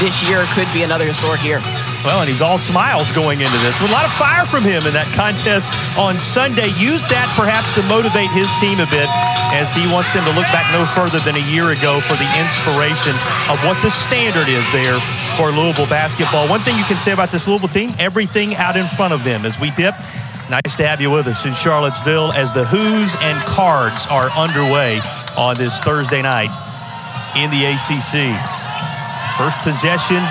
this year could be another historic year. Well, and he's all smiles going into this. With a lot of fire from him in that contest on Sunday. Used that perhaps to motivate his team a bit as he wants them to look back no further than a year ago for the inspiration of what the standard is there for Louisville basketball. One thing you can say about this Louisville team, everything out in front of them. As we dip, nice to have you with us in Charlottesville as the Who's and Cards are underway on this Thursday night in the ACC. First possession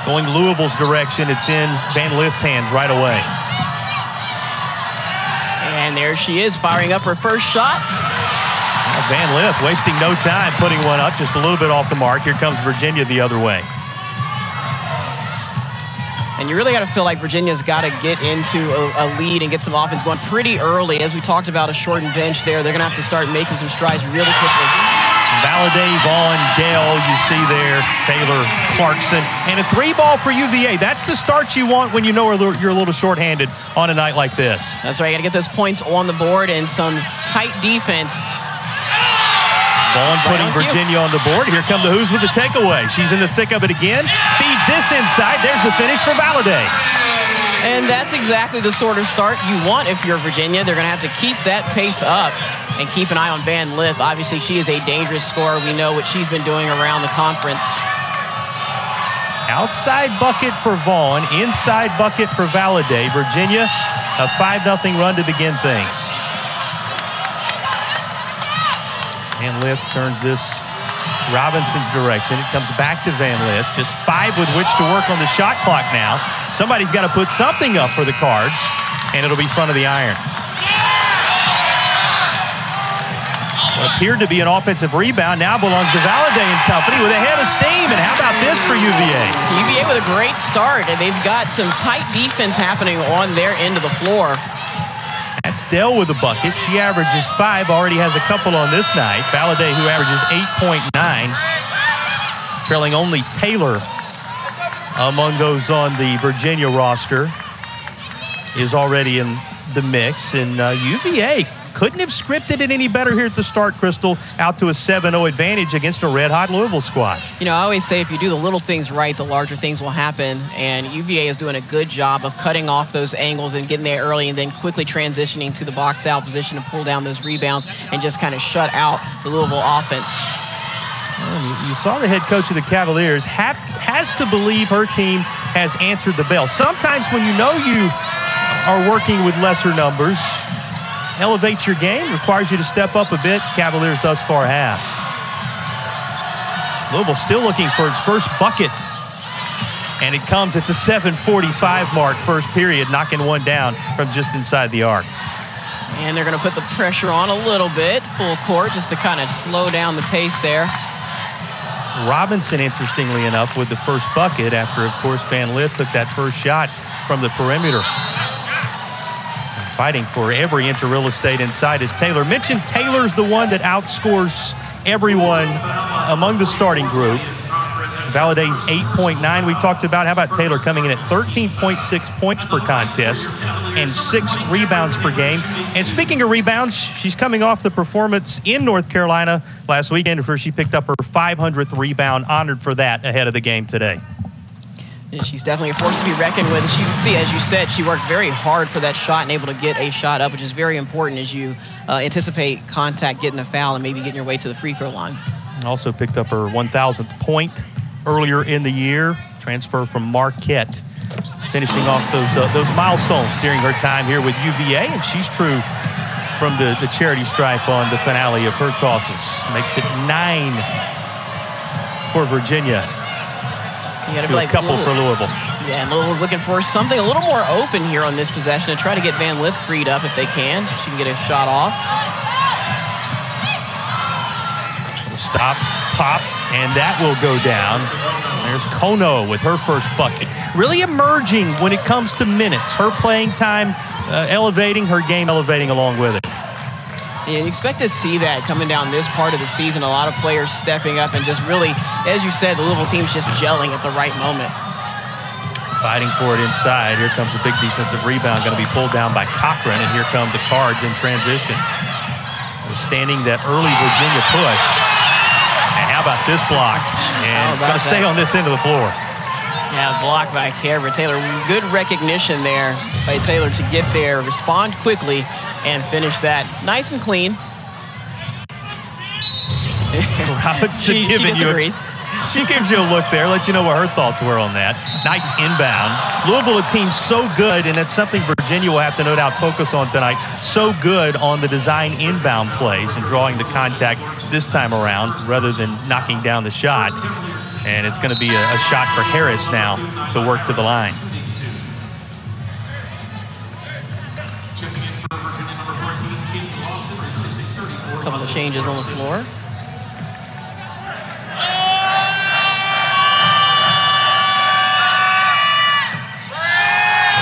going Louisville's direction. It's in Van Lith's hands right away. And there she is, firing up her first shot. Van Lith wasting no time, putting one up just a little bit off the mark. Here comes Virginia the other way. And you really got to feel like Virginia's got to get into a lead and get some offense going pretty early. As we talked about, a shortened bench there. They're going to have to start making some strides really quickly. Valladay, Vaughn, Dell, you see there, Taylor, Clarkson, and a 3-ball for UVA. That's the start you want when you know you're a little shorthanded on a night like this. That's right. You got to get those points on the board and some tight defense. Vaughn putting Virginia on the board. Here come the Who's with the takeaway. She's in the thick of it again. Feeds this inside. There's the finish for Valladay. And that's exactly the sort of start you want if you're Virginia. They're going to have to keep that pace up and keep an eye on Van Lith. Obviously, she is a dangerous scorer. We know what she's been doing around the conference. Outside bucket for Vaughn, inside bucket for Valladay. Virginia, a 5-0 run to begin things. Van Lith turns this Robinson's direction. It comes back to Van Lith. Just 5 with which to work on the shot clock now. Somebody's got to put something up for the Cards, and it'll be front of the iron. What appeared to be an offensive rebound now belongs to Valladay and company with a head of steam. And how about this for UVA? UVA with a great start, and they've got some tight defense happening on their end of the floor. That's Dell with a bucket. She averages 5, already has a couple on this night. Valladay, who averages 8.9, trailing only Taylor among those on the Virginia roster, is already in the mix. And UVA couldn't have scripted it any better here at the start, Crystal, out to a 7-0 advantage against a red-hot Louisville squad. You know, I always say if you do the little things right, the larger things will happen, and UVA is doing a good job of cutting off those angles and getting there early and then quickly transitioning to the box-out position to pull down those rebounds and just kind of shut out the Louisville offense. Well, you saw the head coach of the Cavaliers has to believe her team has answered the bell. Sometimes when you know you are working with lesser numbers, elevates your game, requires you to step up a bit. Cavaliers thus far have. Louisville still looking for its first bucket. And it comes at the 7:45 mark, first period, knocking one down from just inside the arc. And they're going to put the pressure on a little bit, full court, just to kind of slow down the pace there. Robinson, interestingly enough, with the first bucket after, of course, Van Lith took that first shot from the perimeter. Fighting for every inch of real estate inside, as Taylor mentioned. Taylor's the one that outscores everyone among the starting group. Valladay's 8.9 we talked about. How about Taylor coming in at 13.6 points per contest and 6 rebounds per game? And speaking of rebounds, she's coming off the performance in North Carolina last weekend where she picked up her 500th rebound, honored for that ahead of the game today. Yeah, she's definitely a force to be reckoned with. As you can see, as you said, she worked very hard for that shot and able to get a shot up, which is very important as you anticipate contact, getting a foul, and maybe getting your way to the free throw line. Also picked up her 1,000th point earlier in the year. Transfer from Marquette. Finishing off those milestones during her time here with UVA, and she's true from the charity stripe on the finale of her tosses. Makes it 9 for Virginia. To a couple for Louisville. Yeah, and Louisville's looking for something a little more open here on this possession to try to get Van Lith freed up if they can, so she can get a shot off. Stop, pop, and that will go down. There's Kono with her first bucket. Really emerging when it comes to minutes. Her playing time elevating, her game elevating along with it. Yeah, you expect to see that coming down this part of the season. A lot of players stepping up and just really, as you said, the Louisville team's just gelling at the right moment. Fighting for it inside. Here comes a big defensive rebound, going to be pulled down by Cochran, and here come the Cards in transition. Withstanding that early Virginia push. And how about this block? And going to stay on this end of the floor. Yeah, block by Camryn Taylor. Good recognition there by Taylor to get there, respond quickly, and finish that nice and clean. Robinson she gives you a look there, let you know what her thoughts were on that. Nice inbound. Louisville, a team so good, and that's something Virginia will have to no doubt focus on tonight, so good on the design inbound plays and drawing the contact this time around rather than knocking down the shot. And it's going to be a shot for Harris now to work to the line. A couple of changes on the floor.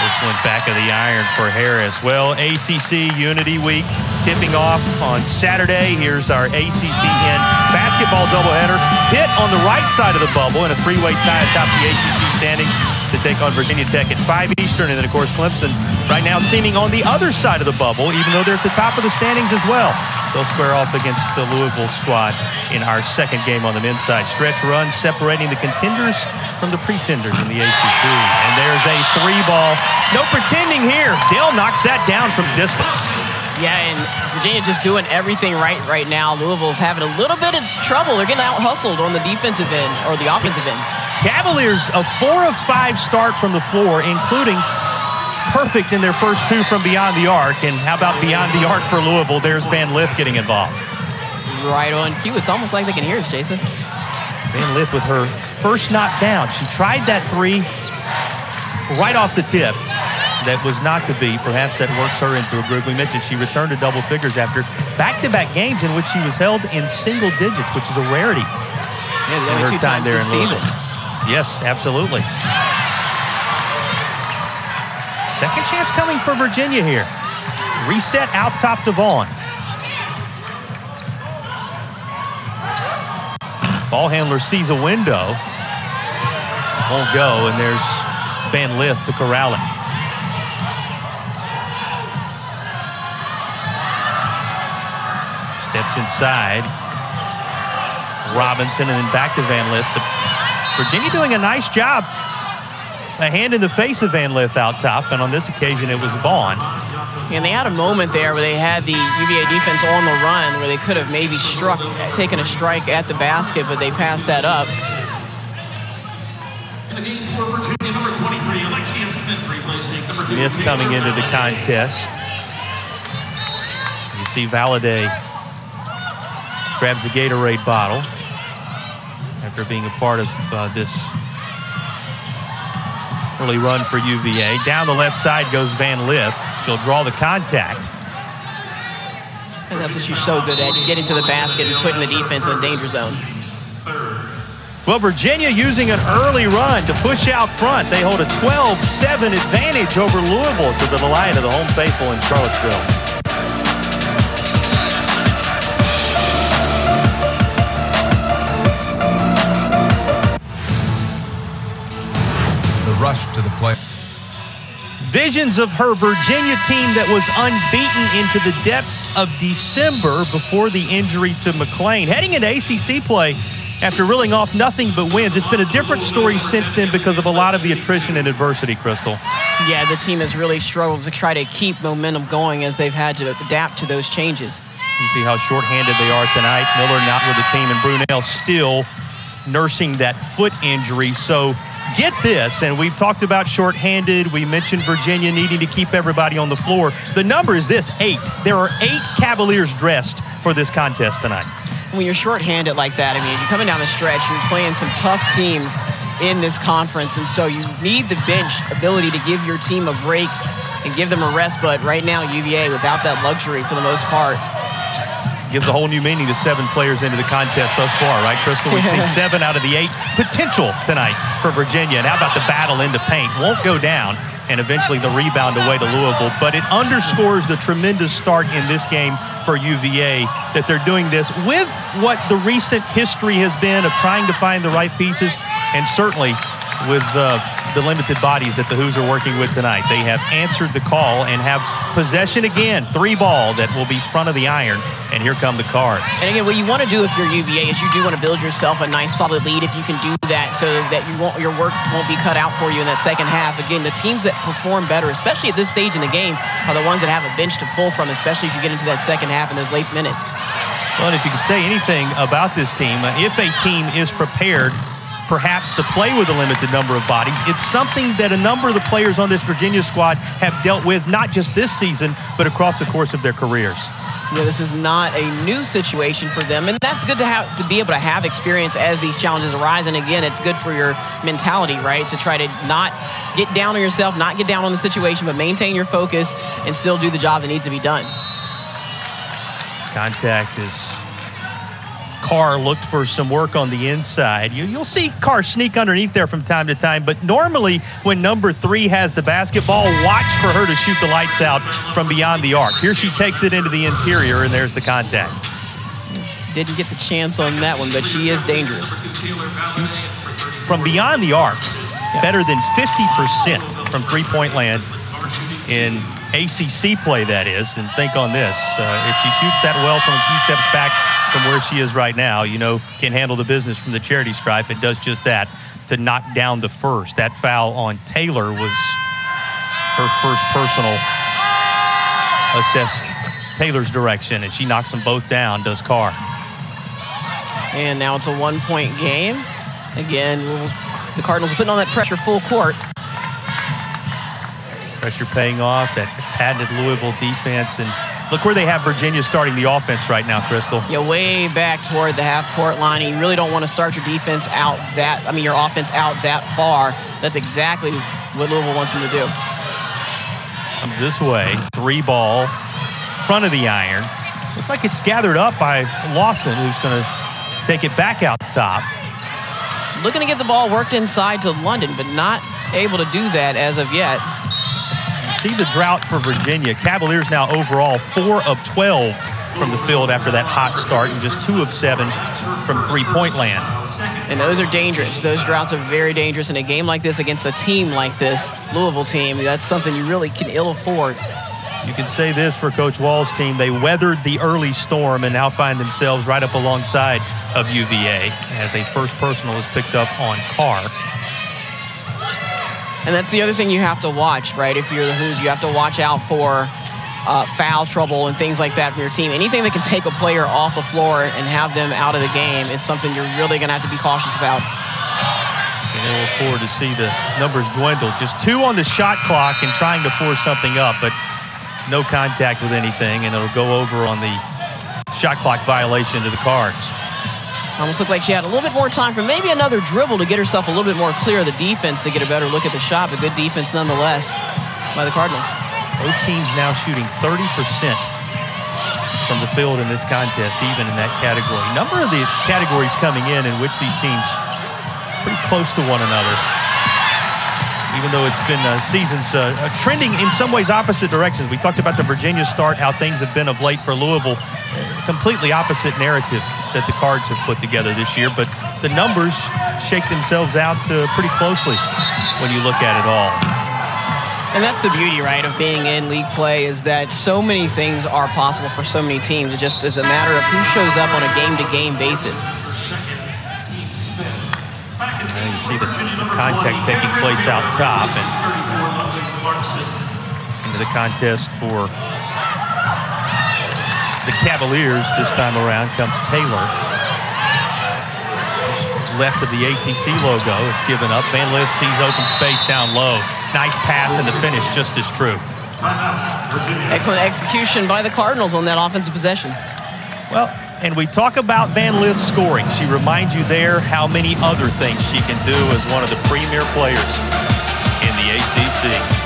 This one back of the iron for Harris. Well, ACC Unity Week tipping off on Saturday. Here's our ACCN basketball doubleheader. Pitt on the right side of the bubble in a three-way tie atop the ACC standings to take on Virginia Tech at 5 Eastern. And then, of course, Clemson right now seeming on the other side of the bubble, even though they're at the top of the standings as well. They'll square off against the Louisville squad in our second game on the men's side. Stretch run separating the contenders from the pretenders in the ACC. And there's a three ball. No pretending here. Dale knocks that down from distance. Yeah, and Virginia just doing everything right now. Louisville's having a little bit of trouble. They're getting out-hustled on the defensive end or the offensive end. Cavaliers, a 4 of 5 start from the floor, including perfect in their first two from beyond the arc. And how about beyond the arc for Louisville? There's Van Lith getting involved. Right on cue. It's almost like they can hear us, Jason. Van Lith with her first knockdown. She tried that three right off the tip. That was not to be. Perhaps that works her into a groove. We mentioned she returned to double figures after back-to-back games in which she was held in single digits, which is a rarity. Yeah, the only two times this season. Yes, absolutely. Second chance coming for Virginia here. Reset out top to Vaughn. Ball handler sees a window. Won't go, and there's Van Lith to corral it. Steps inside. Robinson, and then back to Van Lith. But Virginia doing a nice job. A hand in the face of Van Lith out top, and on this occasion it was Vaughn. And they had a moment there where they had the UVA defense on the run where they could have maybe taken a strike at the basket, but they passed that up. Smith coming into the contest. You see Valladay grabs the Gatorade bottle after being a part of this early run for UVA. Down the left side goes Van Lith. She'll draw the contact. And that's what she's so good at, getting to the basket and putting the defense in the danger zone. Well, Virginia using an early run to push out front. They hold a 12-7 advantage over Louisville to the delight of the home faithful in Charlottesville. Rush to the play. Visions of her Virginia team that was unbeaten into the depths of December before the injury to McClain. Heading into ACC play after reeling off nothing but wins. It's been a different story since then because of a lot of the attrition and adversity, Crystal. Yeah, the team has really struggled to try to keep momentum going as they've had to adapt to those changes. You see how shorthanded they are tonight. Miller not with the team, and Brunel still nursing that foot injury. So get this, and we've talked about shorthanded. We mentioned Virginia needing to keep everybody on the floor. The number is this, 8. There are 8 Cavaliers dressed for this contest tonight. When you're shorthanded like that, I mean, you're coming down the stretch, you're playing some tough teams in this conference, and so you need the bench ability to give your team a break and give them a rest. But right now, UVA, without that luxury for the most part, gives a whole new meaning to 7 players into the contest thus far, right, Crystal? We've seen 7 out of the 8 potential tonight for Virginia. And how about the battle into paint? Won't go down, and eventually the rebound away to Louisville. But it underscores the tremendous start in this game for UVA, that they're doing this with what the recent history has been of trying to find the right pieces, and certainly with the limited bodies that the Hoos are working with tonight. They have answered the call and have possession again. 3-ball that will be front of the iron. And here come the Cards. And again, what you want to do if you're UVA is you do want to build yourself a nice solid lead if you can do that so that your work won't be cut out for you in that second half. Again, the teams that perform better, especially at this stage in the game, are the ones that have a bench to pull from, especially if you get into that second half in those late minutes. Well, if you could say anything about this team, if a team is prepared perhaps to play with a limited number of bodies, it's something that a number of the players on this Virginia squad have dealt with, not just this season, but across the course of their careers. Yeah, this is not a new situation for them, and that's good to be able to have experience as these challenges arise. And again, it's good for your mentality, right, to try to not get down on yourself, not get down on the situation, but maintain your focus and still do the job that needs to be done. Contact is Carr looked for some work on the inside. You'll see Carr sneak underneath there from time to time, but normally when number 3 has the basketball, watch for her to shoot the lights out from beyond the arc. Here she takes it into the interior, and there's the contact. Didn't get the chance on that one, but she is dangerous. Shoots from beyond the arc, better than 50% from three-point land in ACC play, that is. And think on this, if she shoots that well from a few steps back from where she is right now, can handle the business from the charity stripe and does just that to knock down the first. That foul on Taylor was her first personal assessed Taylor's direction, and she knocks them both down, does Carr. And now it's a 1-point game. Again, the Cardinals are putting on that pressure full court. Pressure paying off, that patented Louisville defense. And look where they have Virginia starting the offense right now, Crystal. Yeah, way back toward the half-court line. You really don't want to start your offense out that far. That's exactly what Louisville wants them to do. Comes this way, 3-ball, front of the iron. Looks like it's gathered up by Lawson, who's going to take it back out top. Looking to get the ball worked inside to London, but not able to do that as of yet. You see the drought for Virginia. Cavaliers now overall 4 of 12 from the field after that hot start, and just 2 of 7 from three-point land. And those are dangerous. Those droughts are very dangerous in a game like this against a team like this, Louisville team. That's something you really can ill afford. You can say this for Coach Wall's team. They weathered the early storm and now find themselves right up alongside of UVA as a first personal is picked up on Carr. And that's the other thing you have to watch, right? If you're the Hoos, you have to watch out for foul trouble and things like that from your team. Anything that can take a player off the floor and have them out of the game is something you're really going to have to be cautious about. And then we'll forward to see the numbers dwindle. Just 2 on the shot clock and trying to force something up, but no contact with anything, and it'll go over on the shot clock violation to the Cards. Almost looked like she had a little bit more time for maybe another dribble to get herself a little bit more clear of the defense to get a better look at the shot, but good defense nonetheless by the Cardinals. Both teams now shooting 30% from the field in this contest, even in that category. A number of the categories coming in which these teams are pretty close to one another, even though it's been seasons trending in some ways opposite directions. We talked about the Virginia start, how things have been of late for Louisville. Completely opposite narrative that the Cards have put together this year, but the numbers shake themselves out pretty closely when you look at it all. And that's the beauty, right, of being in league play, is that so many things are possible for so many teams. It just is a matter of who shows up on a game-to-game basis. And you see the contact taking place out top, and into the contest for the Cavaliers this time around comes Taylor. Just left of the ACC logo. It's given up. Van Lith sees open space down low. Nice pass, and the finish just as true. Excellent execution by the Cardinals on that offensive possession. Well, and we talk about Van Lith scoring. She reminds you there how many other things she can do as one of the premier players in the ACC.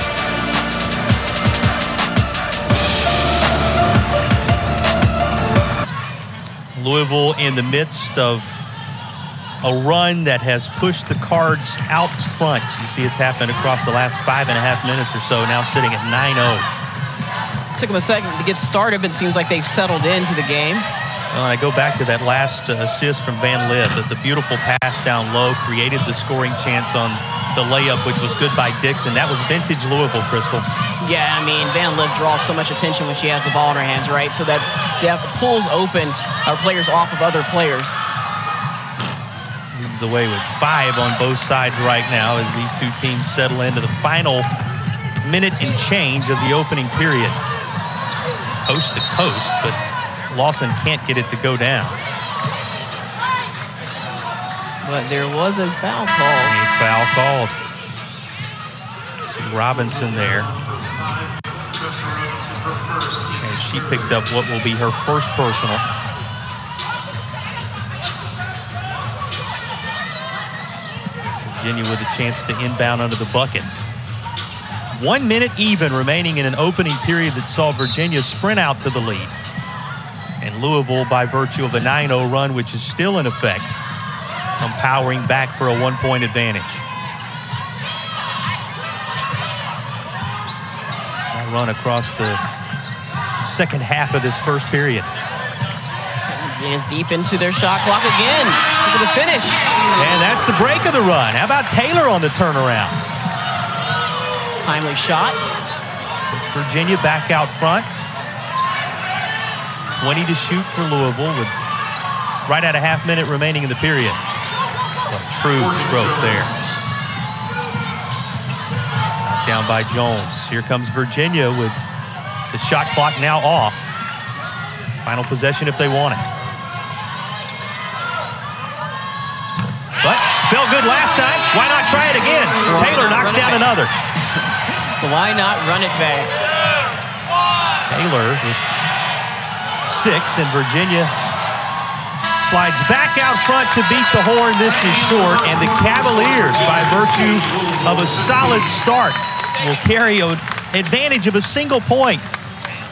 Louisville in the midst of a run that has pushed the Cards out front. You see it's happened across the last 5.5 minutes or so, now sitting at 9-0. Took them a second to get started, but it seems like they've settled into the game. Well, and I go back to that last assist from Van Lith. The beautiful pass down low created the scoring chance on the layup, which was good by Dixon. That was vintage Louisville, Crystal. Yeah, I mean, Van Lith draws so much attention when she has the ball in her hands, right? So that pulls open our players off of other players. Leads the way with 5 on both sides right now as these two teams settle into the final minute and change of the opening period. Coast to coast, but Lawson can't get it to go down. But there was a foul called. A foul called. See Robinson there. And she picked up what will be her first personal. Virginia with a chance to inbound under the bucket. 1 minute even remaining in an opening period that saw Virginia sprint out to the lead. And Louisville, by virtue of a 9-0 run, which is still in effect, come powering back for a 1-point advantage. That run across the second half of this first period. Is deep into their shot clock again. Look at the finish. And that's the break of the run. How about Taylor on the turnaround? Timely shot. Puts Virginia back out front. 20 to shoot for Louisville with right at a half minute remaining in the period. A true stroke there. Knocked down by Jones. Here comes Virginia with the shot clock now off. Final possession if they want it. But felt good last time. Why not try it again? Taylor knocks down another. Why not run it back? Taylor with 6, and Virginia slides back out front to beat the horn. This is short, and the Cavaliers, by virtue of a solid start, will carry an advantage of a single point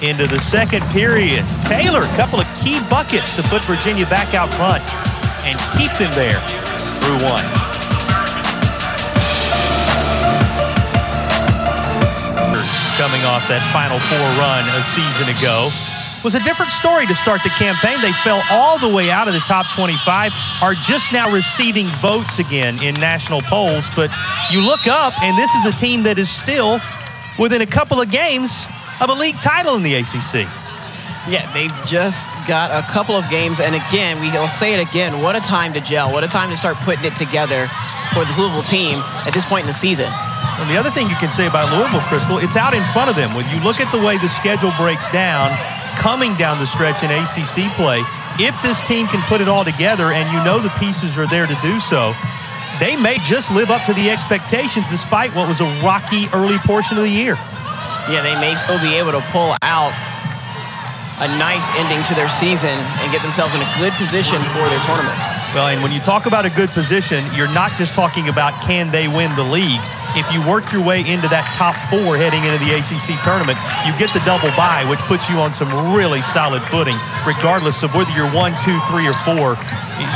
into the second period. Taylor, a couple of key buckets to put Virginia back out front and keep them there through 1. Coming off that Final Four run a season ago. Was a different story to start the campaign. They fell all the way out of the top 25, are just now receiving votes again in national polls. But you look up, and this is a team that is still within a couple of games of a league title in the ACC. Yeah, they've just got a couple of games, and again, we'll say it again, what a time to gel, what a time to start putting it together for this Louisville team at this point in the season. And the other thing you can say about Louisville, Crystal, it's out in front of them. When you look at the way the schedule breaks down, coming down the stretch in ACC play, if this team can put it all together, and you know the pieces are there to do so, they may just live up to the expectations despite what was a rocky early portion of the year. Yeah, they may still be able to pull out a nice ending to their season and get themselves in a good position for their tournament. Well, and when you talk about a good position, you're not just talking about can they win the league. If you work your way into that top 4 heading into the ACC tournament, you get the double bye, which puts you on some really solid footing, regardless of whether you're 1, 2, 3, or 4.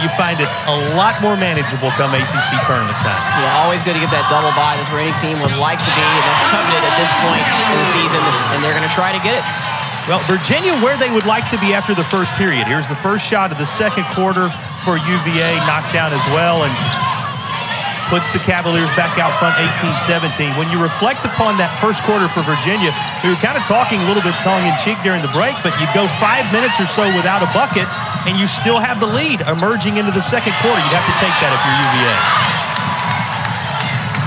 You find it a lot more manageable come ACC tournament time. Yeah, always good to get that double bye. That's where any team would like to be, and that's coveted at this point in the season, and they're going to try to get it. Well, Virginia where they would like to be after the first period. Here's the first shot of the second quarter for UVA, knocked down as well, and puts the Cavaliers back out front 18-17. When you reflect upon that first quarter for Virginia, we were kind of talking a little bit tongue-in-cheek during the break, but you go 5 minutes or so without a bucket, and you still have the lead emerging into the second quarter. You'd have to take that if you're UVA.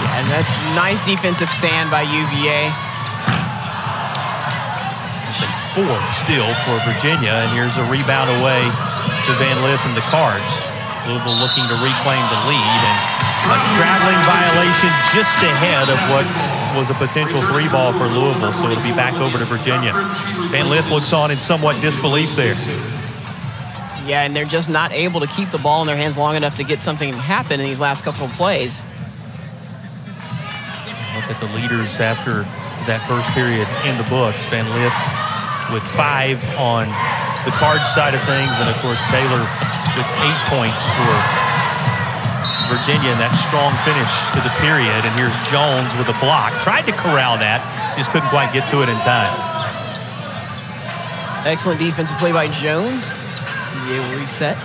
Yeah, and that's nice defensive stand by UVA. It's a 4th still for Virginia, and here's a rebound away to Van Lith and the Cards. Louisville looking to reclaim the lead, and a traveling violation just ahead of what was a potential 3-ball for Louisville, so it'll be back over to Virginia. Van Lith looks on in somewhat disbelief there. Yeah, and they're just not able to keep the ball in their hands long enough to get something to happen in these last couple of plays. Look at the leaders after that first period in the books. Van Lith with 5 on the Cards side of things, and of course Taylor with 8 points for Virginia in that strong finish to the period. And here's Jones with a block. Tried to corral that, just couldn't quite get to it in time. Excellent defensive play by Jones. UVA will reset.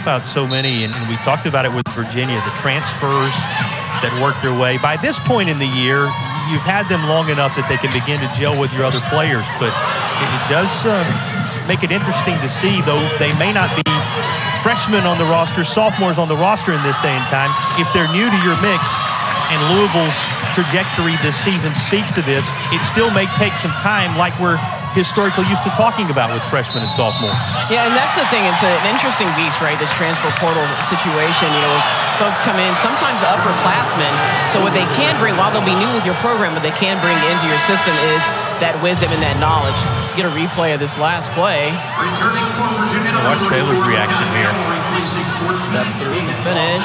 About so many, and we talked about it with Virginia, the transfers that work their way. By this point in the year, you've had them long enough that they can begin to gel with your other players, but it does make it interesting to see, though they may not be freshmen on the roster, sophomores on the roster in this day and time. If they're new to your mix, and Louisville's trajectory this season speaks to this, it still may take some time, like we're historically used to talking about with freshmen and sophomores. Yeah, and that's the thing. It's an interesting beast, right? This transfer portal situation. You know, folks come in, sometimes upperclassmen. So what they can bring, while they'll be new with your program, what they can bring into your system is that wisdom and that knowledge. Let's get a replay of this last play. Watch Taylor's reaction here. Step through the finish.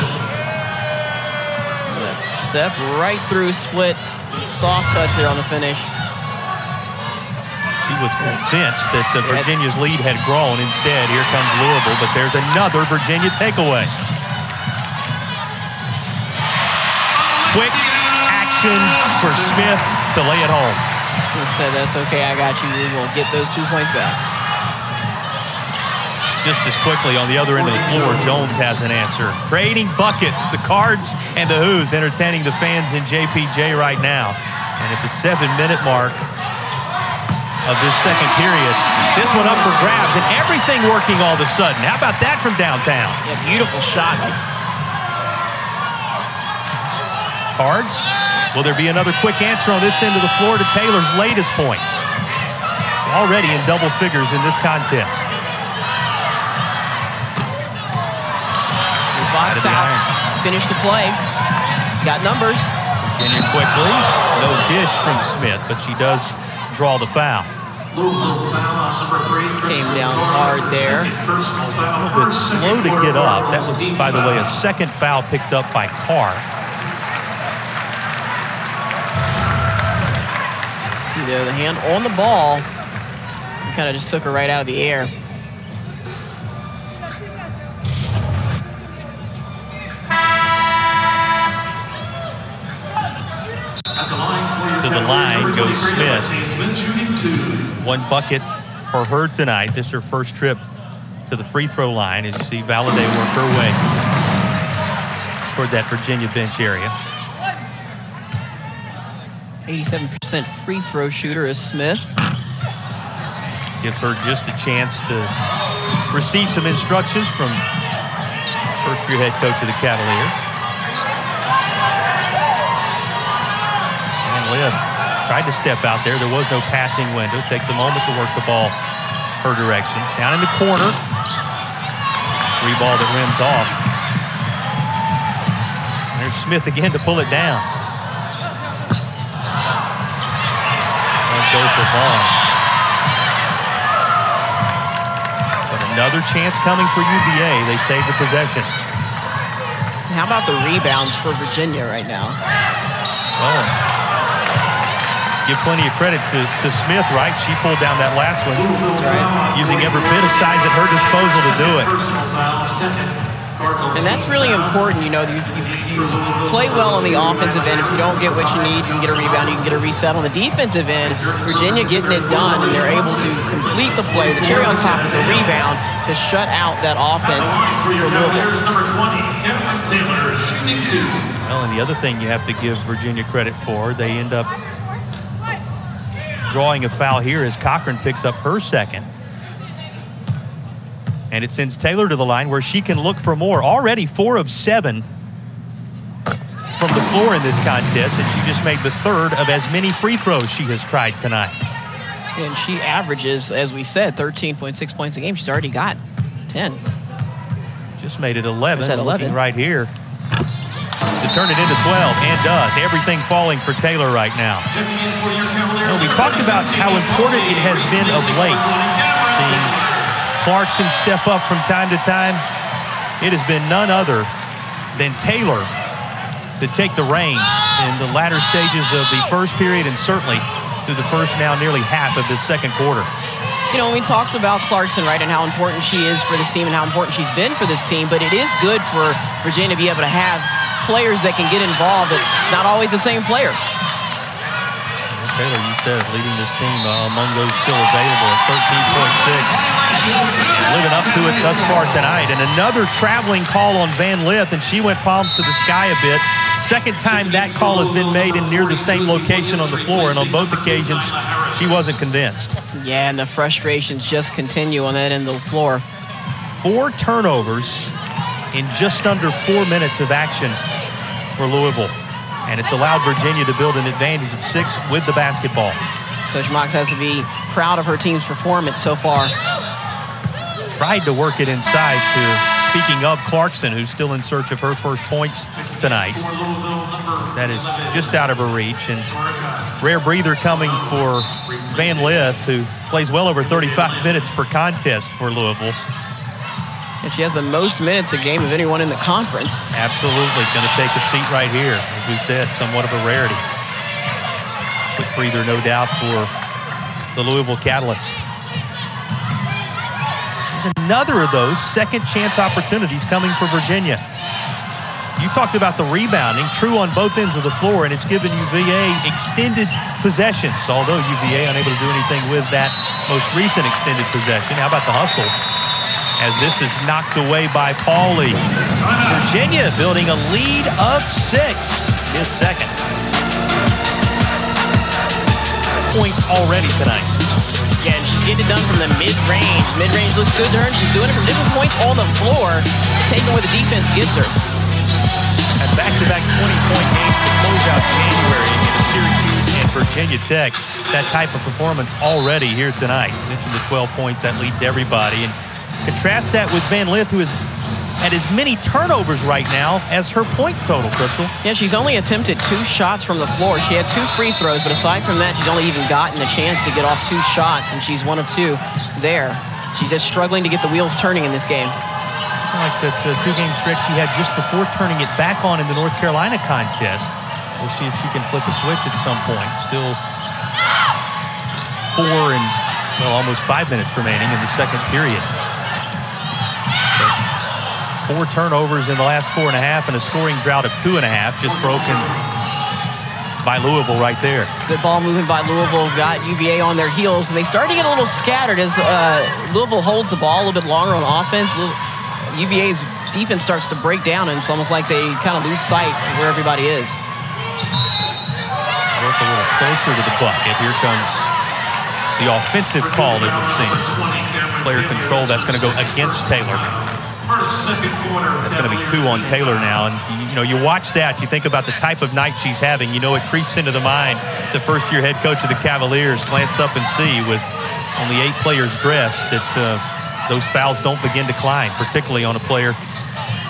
That step right through, split, soft touch there on the finish. She was convinced that Virginia's lead had grown. Instead, here comes Louisville, but there's another Virginia takeaway. Quick action for Smith to lay it home. She said, that's okay, I got you. We will get those 2 points back. Just as quickly on the other end of the floor, Jones has an answer. Trading buckets, the Cards and the Who's entertaining the fans in JPJ right now. And at the 7-minute mark of this second period, this one up for grabs, and everything working all of a sudden. How about that from downtown? Yeah, beautiful shot. Cards, will there be another quick answer on this end of the floor to Taylor's latest points? She's already in double figures in this contest. Box out, finish the play. Got numbers. Virginia quickly, no dish from Smith, but she does draw the foul. Came down hard there. A little bit slow to get up. That was, by the way, a second foul picked up by Carr. See there, the hand on the ball. Kind of just took her right out of the air. To the line goes Smith. One bucket for her tonight. This is her first trip to the free throw line as you see Valladay work her way toward that Virginia bench area. 87% free throw shooter is Smith. Gives her just a chance to receive some instructions from first-year head coach of the Cavaliers. Lith tried to step out there. There was no passing window. Takes a moment to work the ball her direction. Down in the corner. Free ball that rims off. There's Smith again to pull it down. And go for Vaughn. But another chance coming for UVA. They save the possession. How about the rebounds for Virginia right now? Well, give plenty of credit to Smith, right? She pulled down that last one. That's right. Using every bit of size at her disposal to do it. And that's really important. You know, you play well on the offensive end. If you don't get what you need, you can get a rebound, you can get a reset. On the defensive end, Virginia getting it done, and they're able to complete the play. The cherry on top of the rebound to shut out that offense for Louisville. Camryn Taylor shooting 2. Well, and the other thing you have to give Virginia credit for, they end up drawing a foul here as Cochran picks up her second. And it sends Taylor to the line where she can look for more. Already 4 of 7 from the floor in this contest, and she just made the third of as many free throws she has tried tonight. And she averages, as we said, 13.6 points a game. She's already got 10. Just made it 11. Was that 11? Looking right here to turn it into 12, and does. Everything falling for Taylor right now. Well, we talked about how important it has been of late, seeing Clarkson step up from time to time. It has been none other than Taylor to take the reins in the latter stages of the first period, and certainly through the first now nearly half of this second quarter. You know, we talked about Clarkson, right, and how important she is for this team and how important she's been for this team, but it is good for Virginia to be able to have players that can get involved. It's not always the same player. Taylor, you said, leading this team among those still available at 13.6. Living up to it thus far tonight. And another traveling call on Van Lith, and she went palms to the sky a bit. Second time that call has been made in near the same location on the floor, and on both occasions, she wasn't convinced. Yeah, and the frustrations just continue on that end of the floor. 4 turnovers in just under 4 minutes of action for Louisville. And it's allowed Virginia to build an advantage of 6 with the basketball. Coach Mox has to be proud of her team's performance so far. Tried to work it inside to, speaking of Clarkson, who's still in search of her first points tonight. That is just out of her reach. And rare breather coming for Van Lith, who plays well over 35 minutes per contest for Louisville. And she has the most minutes a game of anyone in the conference. Absolutely. Going to take a seat right here. As we said, somewhat of a rarity. Quick breather, no doubt, for the Louisville Catalyst. There's another of those second chance opportunities coming for Virginia. You talked about the rebounding, true on both ends of the floor, and it's given UVA extended possessions, although UVA unable to do anything with that most recent extended possession. How about the hustle? As this is knocked away by Pauly. Virginia building a lead of 6 mid-second. Points already tonight. Yeah, and she's getting it done from the mid-range. Mid-range looks good to her, and she's doing it from different points on the floor, taking what the defense gives her. And back-to-back 20-point games to close out January against Syracuse and Virginia Tech. That type of performance already here tonight. I mentioned the 12 points, that leads everybody. And contrast that with Van Lith, who is at as many turnovers right now as her point total, Crystal. Yeah, she's only attempted 2 shots from the floor. She had 2 free throws, but aside from that, she's only even gotten a chance to get off 2 shots, and she's 1 of 2 there. She's just struggling to get the wheels turning in this game. I like that 2-game stretch she had just before turning it back on in the North Carolina contest. We'll see if she can flip a switch at some point. Still 4 and, well, almost 5 minutes remaining in the second period. 4 turnovers in the last 4.5 and a scoring drought of 2.5, just broken by Louisville right there. Good ball movement by Louisville, got UVA on their heels, and they started to get a little scattered as Louisville holds the ball a little bit longer on offense. UVA's defense starts to break down, and it's almost like they kind of lose sight of where everybody is. Work a little closer to the bucket. Here comes the offensive call, it would seem. Player control, that's going to go against Taylor. That's going to be 2 on Taylor now. And, you watch that, you think about the type of night she's having. It creeps into the mind. The first-year head coach of the Cavaliers, glance up and see with only 8 players dressed that those fouls don't begin to climb, particularly on a player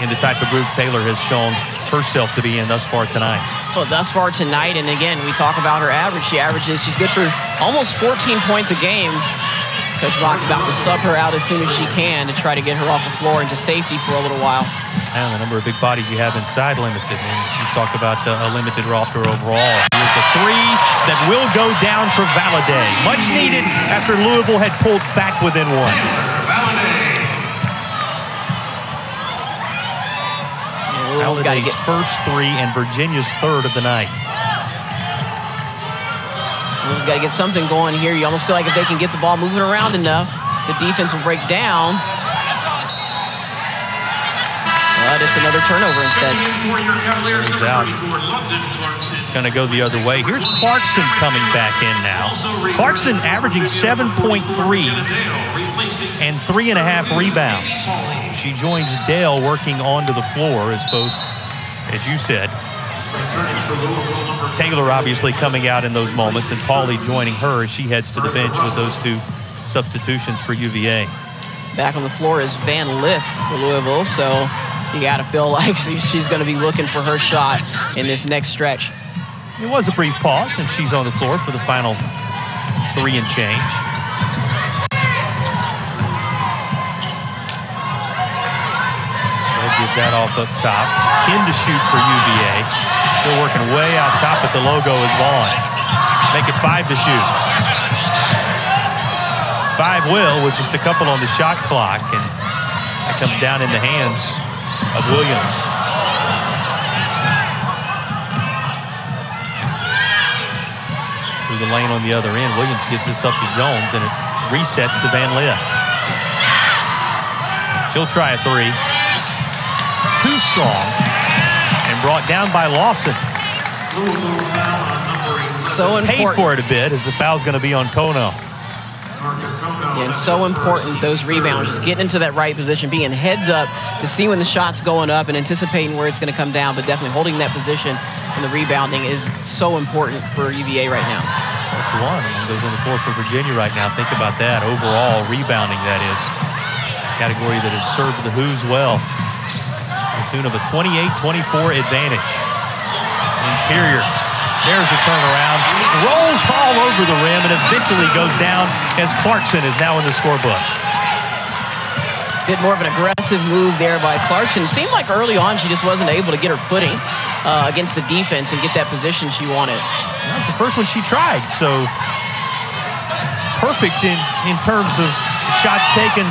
in the type of group Taylor has shown herself to be in thus far tonight. Well, thus far tonight, and again, we talk about her average. She's good for almost 14 points a game. Coach Mox about to sub her out as soon as she can to try to get her off the floor into safety for a little while. And the number of big bodies you have inside limited. And you talk about a limited roster overall. Here's a 3 that will go down for Valladay. Much needed after Louisville had pulled back within 1. Valladay's first 3 and Virginia's 3rd of the night. Louisville's got to get something going here. You almost feel like if they can get the ball moving around enough, the defense will break down. But it's another turnover instead. He's out. Going to go the other way. Here's Clarkson coming back in now. Clarkson averaging 7.3 and 3.5 rebounds. She joins Dale working onto the floor as both, as you said, Taylor obviously coming out in those moments, and Pauly joining her as she heads to the bench with those 2 substitutions for UVA. Back on the floor is Van Lith for Louisville, so you got to feel like she's going to be looking for her shot in this next stretch. It was a brief pause, and she's on the floor for the final 3 and change. They'll give that off up top. 10 to shoot for UVA. Still working way out top, but the logo is Vaughn. Make it 5 to shoot. 5 will with just a couple on the shot clock, and that comes down in the hands of Williams. through the lane on the other end. Williams gives this up to Jones, and it resets to Van Lith. She'll try a three. Too strong, and brought down by Lawson. So important. Paid for it a bit, as the foul's going to be on Kono. And so important, those rebounds, just getting into that right position, being heads up to see when the shot's going up and anticipating where it's going to come down, but definitely holding that position and the rebounding is so important for UVA right now. Plus one, and goes on the floor for Virginia right now. Think about that. Overall rebounding, that is. Category that has served the Hoos well. To the tune of a 28-24 advantage. Interior. There's a turnaround. Rolls all over the rim and eventually goes down as Clarkson is now in the scorebook. Bit more of an aggressive move there by Clarkson. It seemed like early on she just wasn't able to get her footing against the defense and get that position she wanted. That was the first one she tried, so perfect in terms of shots taken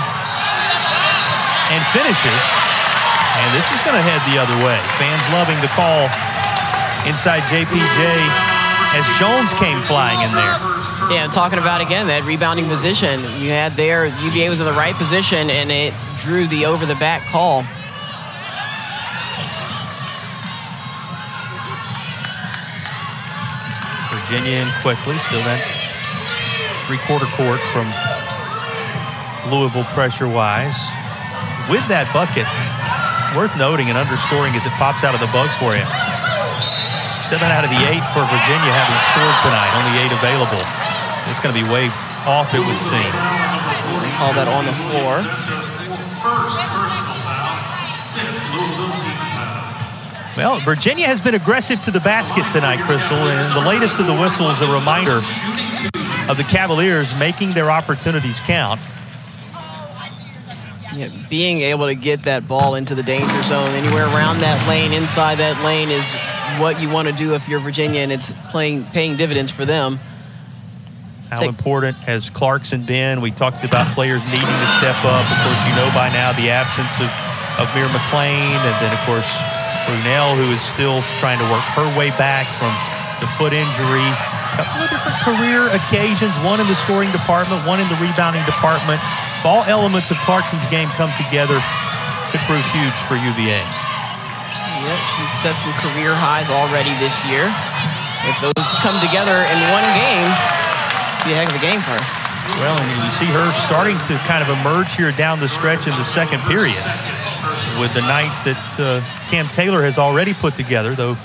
and finishes. And this is going to head the other way. Fans loving the call inside JPJ as Jones came flying in there. Yeah, talking about, again, that rebounding position you had there. UVA was in the right position, and it drew the over-the-back call. Virginia in quickly, still that three-quarter court from Louisville pressure-wise. With that bucket, worth noting and underscoring as it pops out of the bug for you. 7 out of the 8 for Virginia having scored tonight, only 8 available. It's going to be waved off, it would seem. Call that on the floor. Well, Virginia has been aggressive to the basket tonight, Crystal, and the latest of the whistles a reminder of the Cavaliers making their opportunities count. Yeah, being able to get that ball into the danger zone, anywhere around that lane, inside that lane, is what you want to do if you're Virginia, and it's paying dividends for them. How important has Clarkson been? We talked about players needing to step up. Of course, you know by now the absence of Mir McLean, and then, of course, Brunel, who is still trying to work her way back from the foot injury. A couple of different career occasions, one in the scoring department, one in the rebounding department. If all elements of Clarkson's game come together, could prove huge for UVA. Yep, she's set some career highs already this year. If those come together in one game, it'd be a heck of a game for her. Well, and you see her starting to kind of emerge here down the stretch in the second period with the night that Cam Taylor has already put together, though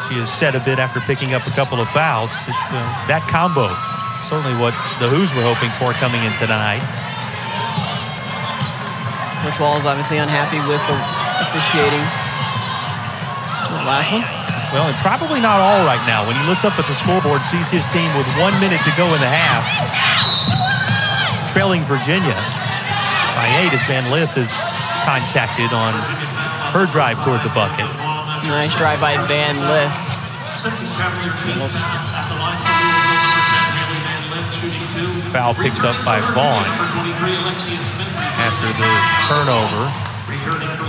she has set a bit after picking up a couple of fouls. That combo, certainly what the Hoos were hoping for coming in tonight. Coach Wall is obviously unhappy with the officiating. The last one? Well, and probably not all right now. When he looks up at the scoreboard, sees his team with 1 minute to go in the half, trailing Virginia by 8 as Van Lith is contacted on her drive toward the bucket. Nice drive by Van Lith. Foul picked up by Vaughn after the turnover.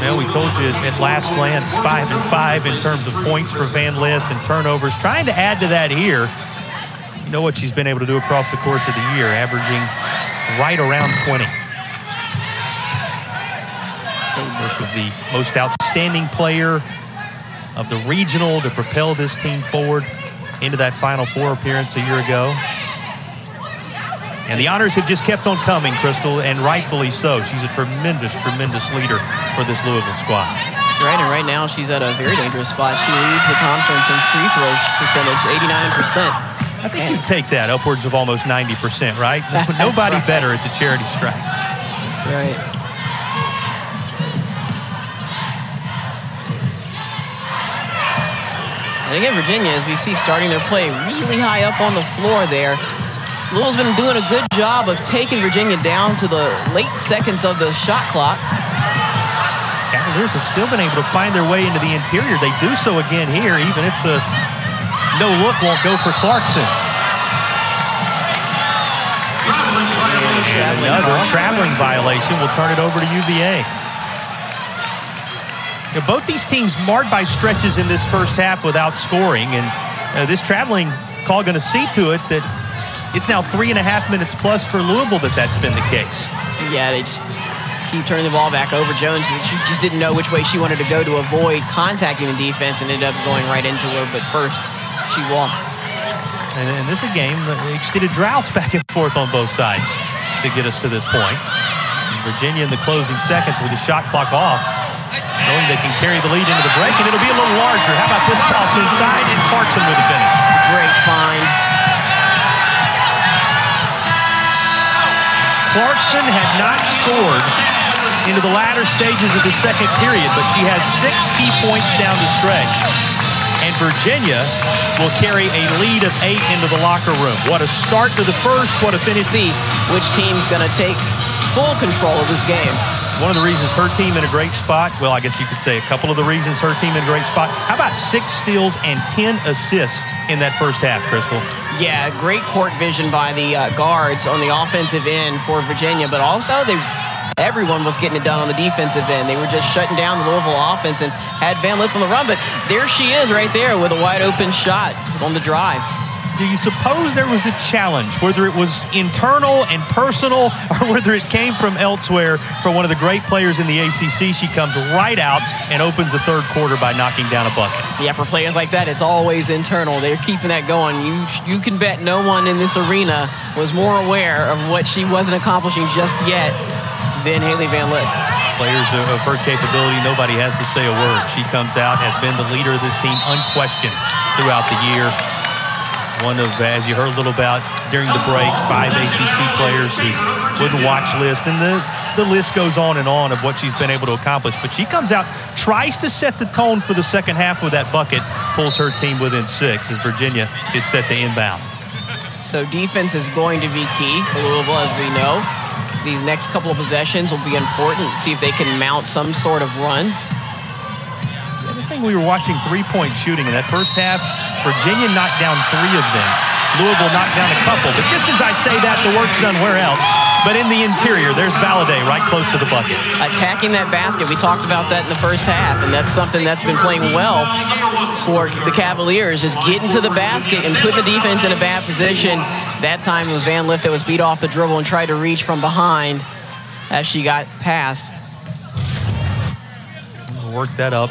Well, we told you at last glance 5-5 in terms of points for Van Lith and turnovers. Trying to add to that here. You know what she's been able to do across the course of the year, averaging right around 20. This was the most outstanding player of the regional to propel this team forward into that Final Four appearance a year ago. And the honors have just kept on coming, Crystal, and rightfully so. She's a tremendous, tremendous leader for this Louisville squad. Right, and right now she's at a very dangerous spot. She leads the conference in free throw percentage, 89%. I think you'd take that, upwards of almost 90%, right? Nobody right. Better at the charity stripe. That's right. And again, Virginia, as we see, starting their play really high up on the floor there. Louisville's been doing a good job of taking Virginia down to the late seconds of the shot clock. Cavaliers have still been able to find their way into the interior. They do so again here, even if the no look won't go for Clarkson. And another traveling violation will turn it over to UVA. You know, both these teams marred by stretches in this first half without scoring, and this traveling call going to see to it that it's now 3.5 minutes plus for Louisville that's been the case. Yeah, they just keep turning the ball back over. Jones, she just didn't know which way she wanted to go to avoid contacting the defense and ended up going right into her, but first she walked. And this is a game that extended droughts back and forth on both sides to get us to this point. And Virginia in the closing seconds with the shot clock off, knowing they can carry the lead into the break, and it'll be a little larger. How about this toss inside, and Clarkson with the finish. Great find. Clarkson had not scored into the latter stages of the second period, but she has 6 key points down the stretch. And Virginia will carry a lead of 8 into the locker room. What a start to the first, what a finish. See which team's going to take full control of this game. One of the reasons her team in a great spot, well, I guess you could say a couple of the reasons her team in a great spot. How about 6 steals and 10 assists in that first half, Crystal? Yeah, great court vision by the guards on the offensive end for Virginia, but also everyone was getting it done on the defensive end. They were just shutting down the Louisville offense and had Van Lith on the run, but there she is right there with a wide open shot on the drive. Do you suppose there was a challenge, whether it was internal and personal or whether it came from elsewhere for one of the great players in the ACC? She comes right out and opens the third quarter by knocking down a bucket. Yeah, for players like that, it's always internal. They're keeping that going. You can bet no one in this arena was more aware of what she wasn't accomplishing just yet than Hailey Van Lith. Players of her capability, nobody has to say a word. She comes out, has been the leader of this team unquestioned throughout the year. One of, as you heard a little about during the break, 5 ACC players who wouldn't watch list. And the list goes on and on of what she's been able to accomplish. But she comes out, tries to set the tone for the second half with that bucket, pulls her team within 6 as Virginia is set to inbound. So defense is going to be key for Louisville, as we know. These next couple of possessions will be important. See if they can mount some sort of run. The other thing, we were watching three-point shooting in that first half. Virginia knocked down 3 of them. Louisville knocked down a couple. But just as I say that, the work's done where else? But in the interior, there's Valladay right close to the bucket. Attacking that basket. We talked about that in the first half, and that's something that's been playing well for the Cavaliers, is getting to the basket and put the defense in a bad position. That time it was Van Lith that was beat off the dribble and tried to reach from behind as she got past. Work that up.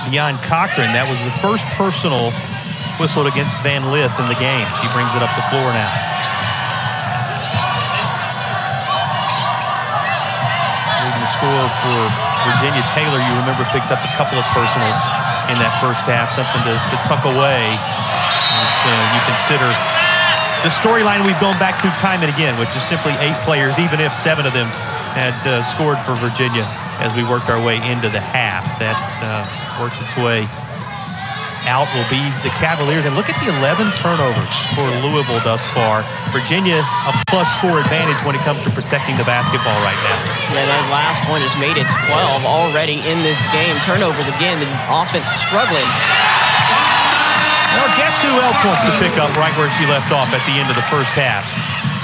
Beyond Cochran, that was the first personal whistled against Van Lith in the game. She brings it up the floor now. Leading the score for Virginia, Taylor, you remember, picked up a couple of personals in that first half, something to tuck away as you consider the storyline we've gone back to time and again, which is simply 8 players, even if 7 of them had scored for Virginia as we worked our way into the half. That works its way out will be the Cavaliers. And look at the 11 turnovers for Louisville thus far. Virginia a +4 advantage when it comes to protecting the basketball right now. Yeah, that last one has made it 12 already in this game. Turnovers again, the offense struggling. Well, guess who else wants to pick up right where she left off at the end of the first half?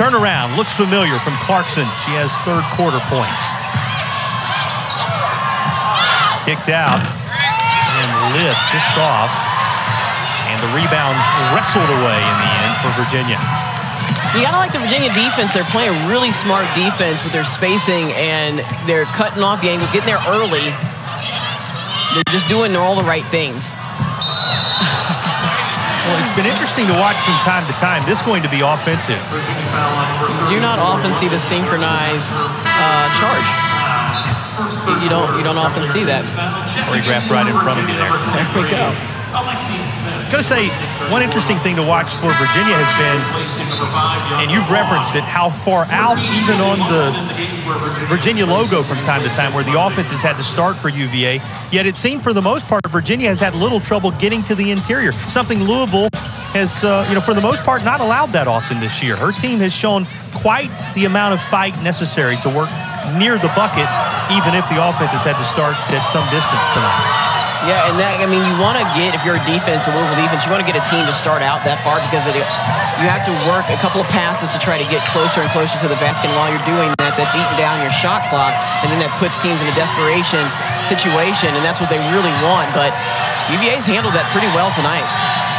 Turnaround, looks familiar from Clarkson. She has third quarter points. Kicked out. And Lith just off. And the rebound wrestled away in the end for Virginia. You gotta like the Virginia defense. They're playing a really smart defense with their spacing, and they're cutting off the angles, getting there early. They're just doing all the right things. Well, it's been interesting to watch from time to time. This is going to be offensive. You do not often see the synchronized charge. You don't often see that. Choreographed right in front of you there. There we go. I'm going to say one interesting thing to watch for Virginia has been, and you've referenced it, how far out even on the Virginia logo from time to time where the offense has had to start for UVA. Yet it seemed for the most part Virginia has had little trouble getting to the interior. Something Louisville has, for the most part, not allowed that often this year. Her team has shown quite the amount of fight necessary to work near the bucket, even if the offense has had to start at some distance tonight. Yeah, and that, you want to get, if you're a defense, the Louisville defense, you want to get a team to start out that far because you have to work a couple of passes to try to get closer and closer to the basket. And while you're doing that, that's eating down your shot clock, and then that puts teams in a desperation situation, and that's what they really want. But UVA's handled that pretty well tonight.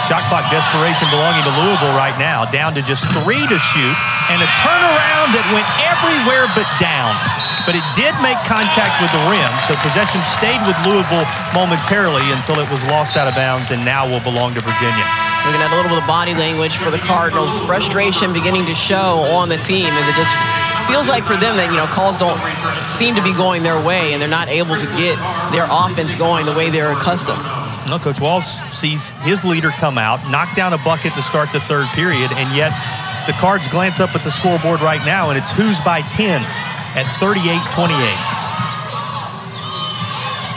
Shot clock desperation belonging to Louisville right now, down to just 3 to shoot, and a turnaround that went everywhere but down. But it did make contact with the rim, so possession stayed with Louisville momentarily until it was lost out of bounds and now will belong to Virginia. Looking at a little bit of body language for the Cardinals. Frustration beginning to show on the team as it just feels like for them that, calls don't seem to be going their way and they're not able to get their offense going the way they're accustomed. No, Coach Walls sees his leader come out, knock down a bucket to start the third period, and yet the Cards glance up at the scoreboard right now, and it's who's by 10 at 38-28.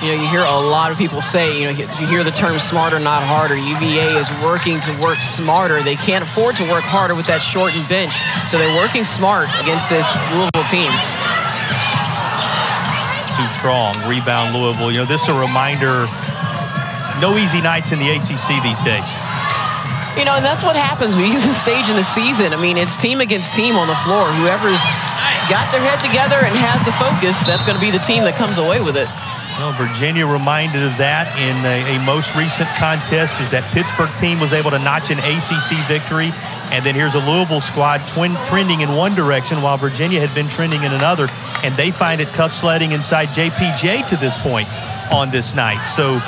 You hear a lot of people say, you hear the term smarter, not harder. UVA is working to work smarter. They can't afford to work harder with that shortened bench, so they're working smart against this Louisville team. Too strong. Rebound Louisville. This is a reminder, no easy nights in the ACC these days. And that's what happens when you get to the stage in the season. It's team against team on the floor. Whoever's got their head together and has the focus, that's going to be the team that comes away with it. Well, Virginia reminded of that in a most recent contest as that Pittsburgh team was able to notch an ACC victory. And then here's a Louisville squad trending in one direction while Virginia had been trending in another. And they find it tough sledding inside JPJ to this point on this night. So,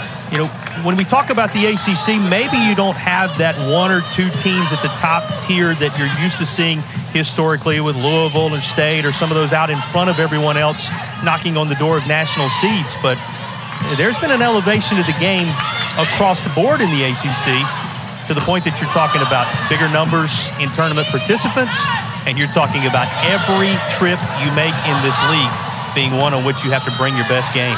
when we talk about the ACC, maybe you don't have that one or two teams at the top tier that you're used to seeing historically with Louisville and State or some of those out in front of everyone else knocking on the door of national seeds. But there's been an elevation of the game across the board in the ACC to the point that you're talking about bigger numbers in tournament participants, and you're talking about every trip you make in this league being one on which you have to bring your best game.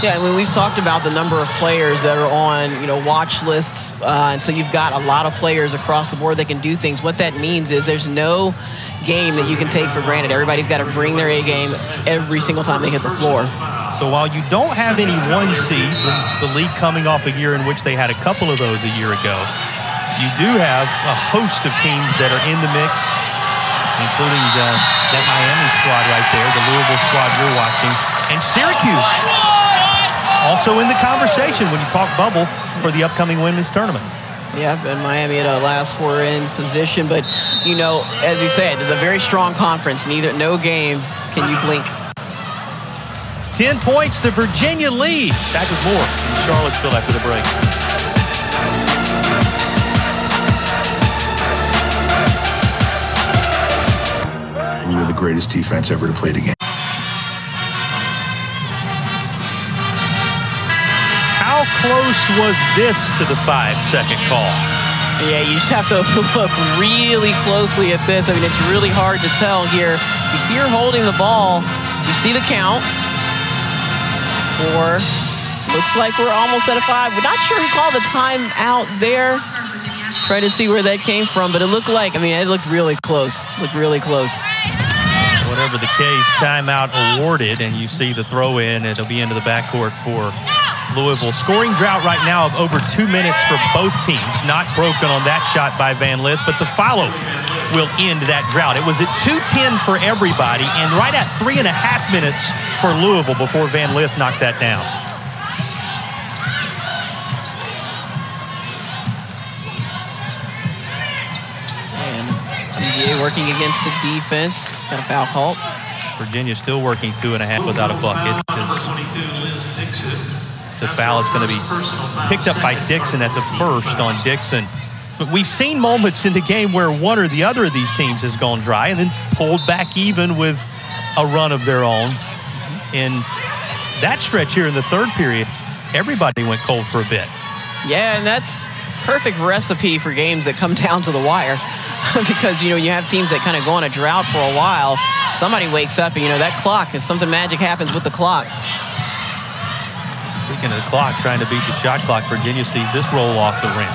Yeah, we've talked about the number of players that are on, watch lists, and so you've got a lot of players across the board that can do things. What that means is there's no game that you can take for granted. Everybody's got to bring their A game every single time they hit the floor. So while you don't have any one seeds, the league coming off a year in which they had a couple of those a year ago, you do have a host of teams that are in the mix, including that Miami squad right there, the Louisville squad you're watching, and Syracuse also in the conversation when you talk bubble for the upcoming women's tournament. Yeah, and Miami at a last four in position, but as you said, there's a very strong conference. No game can you blink. 10 points, the Virginia lead. Back with more in Charlottesville after the break. We were the greatest defense ever to play the game. How close was this to the 5-second call? Yeah, you just have to look really closely at this. It's really hard to tell here. You see her holding the ball. You see the count. 4. Looks like we're almost at a 5. We're not sure who called the timeout there. Try to see where that came from, but it looked like, it looked really close. Whatever the case, timeout awarded, and you see the throw in. It'll be into the backcourt for Louisville. Scoring drought right now of over 2 minutes for both teams. Not broken on that shot by Van Lith, but the follow will end that drought. It was at 2:10 for everybody, and right at 3.5 minutes for Louisville before Van Lith knocked that down. UVA working against the defense. Got a foul call. Virginia still working 2.5 without a bucket. The foul is going to be picked up by Dixon. That's a first on Dixon. But we've seen moments in the game where one or the other of these teams has gone dry and then pulled back even with a run of their own. In that stretch here in the third period, everybody went cold for a bit. Yeah, and that's perfect recipe for games that come down to the wire. Because, you have teams that kind of go on a drought for a while. Somebody wakes up and, that clock, if something magic happens with the clock. Speaking of the clock, trying to beat the shot clock, Virginia sees this roll off the rim.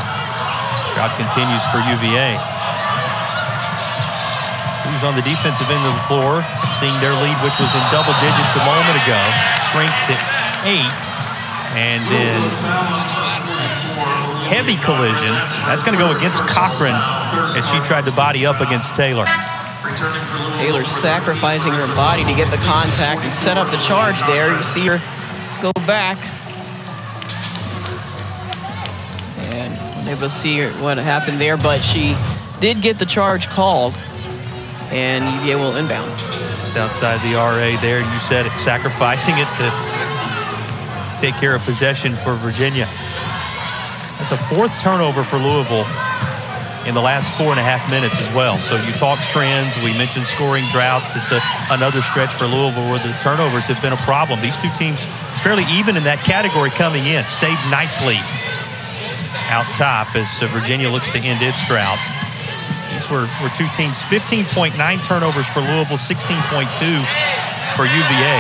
Drought continues for UVA. Who's on the defensive end of the floor, seeing their lead, which was in double digits a moment ago, shrink to 8. And then heavy collision. That's going to go against Camryn as she tried to body up against Taylor. Taylor sacrificing her body to get the contact and set up the charge there. You see her go back. And Able to see what happened there, but she did get the charge called, and UVA will inbound. Just outside the RA there, and you said it, sacrificing it to take care of possession for Virginia. That's a 4th turnover for Louisville in the last 4.5 minutes as well. So you talked trends, we mentioned scoring droughts. It's another stretch for Louisville where the turnovers have been a problem. These two teams fairly even in that category coming in, saved nicely out top as Virginia looks to end its drought. These were two teams, 15.9 turnovers for Louisville, 16.2 for UVA.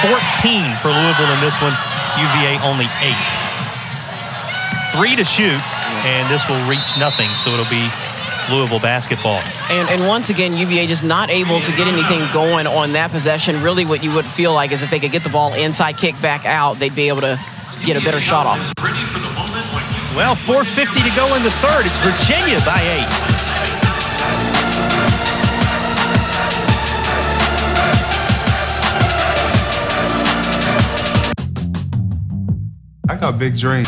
14 for Louisville in this one, UVA only 8. 3 to shoot, and this will reach nothing, so it'll be Louisville basketball. And once again, UVA just not able to get anything going on that possession. Really what you would feel like is if they could get the ball inside, kick back out, they'd be able to get a better shot off. Well, 4:50 to go in the third. It's Virginia by 8. I got big dreams.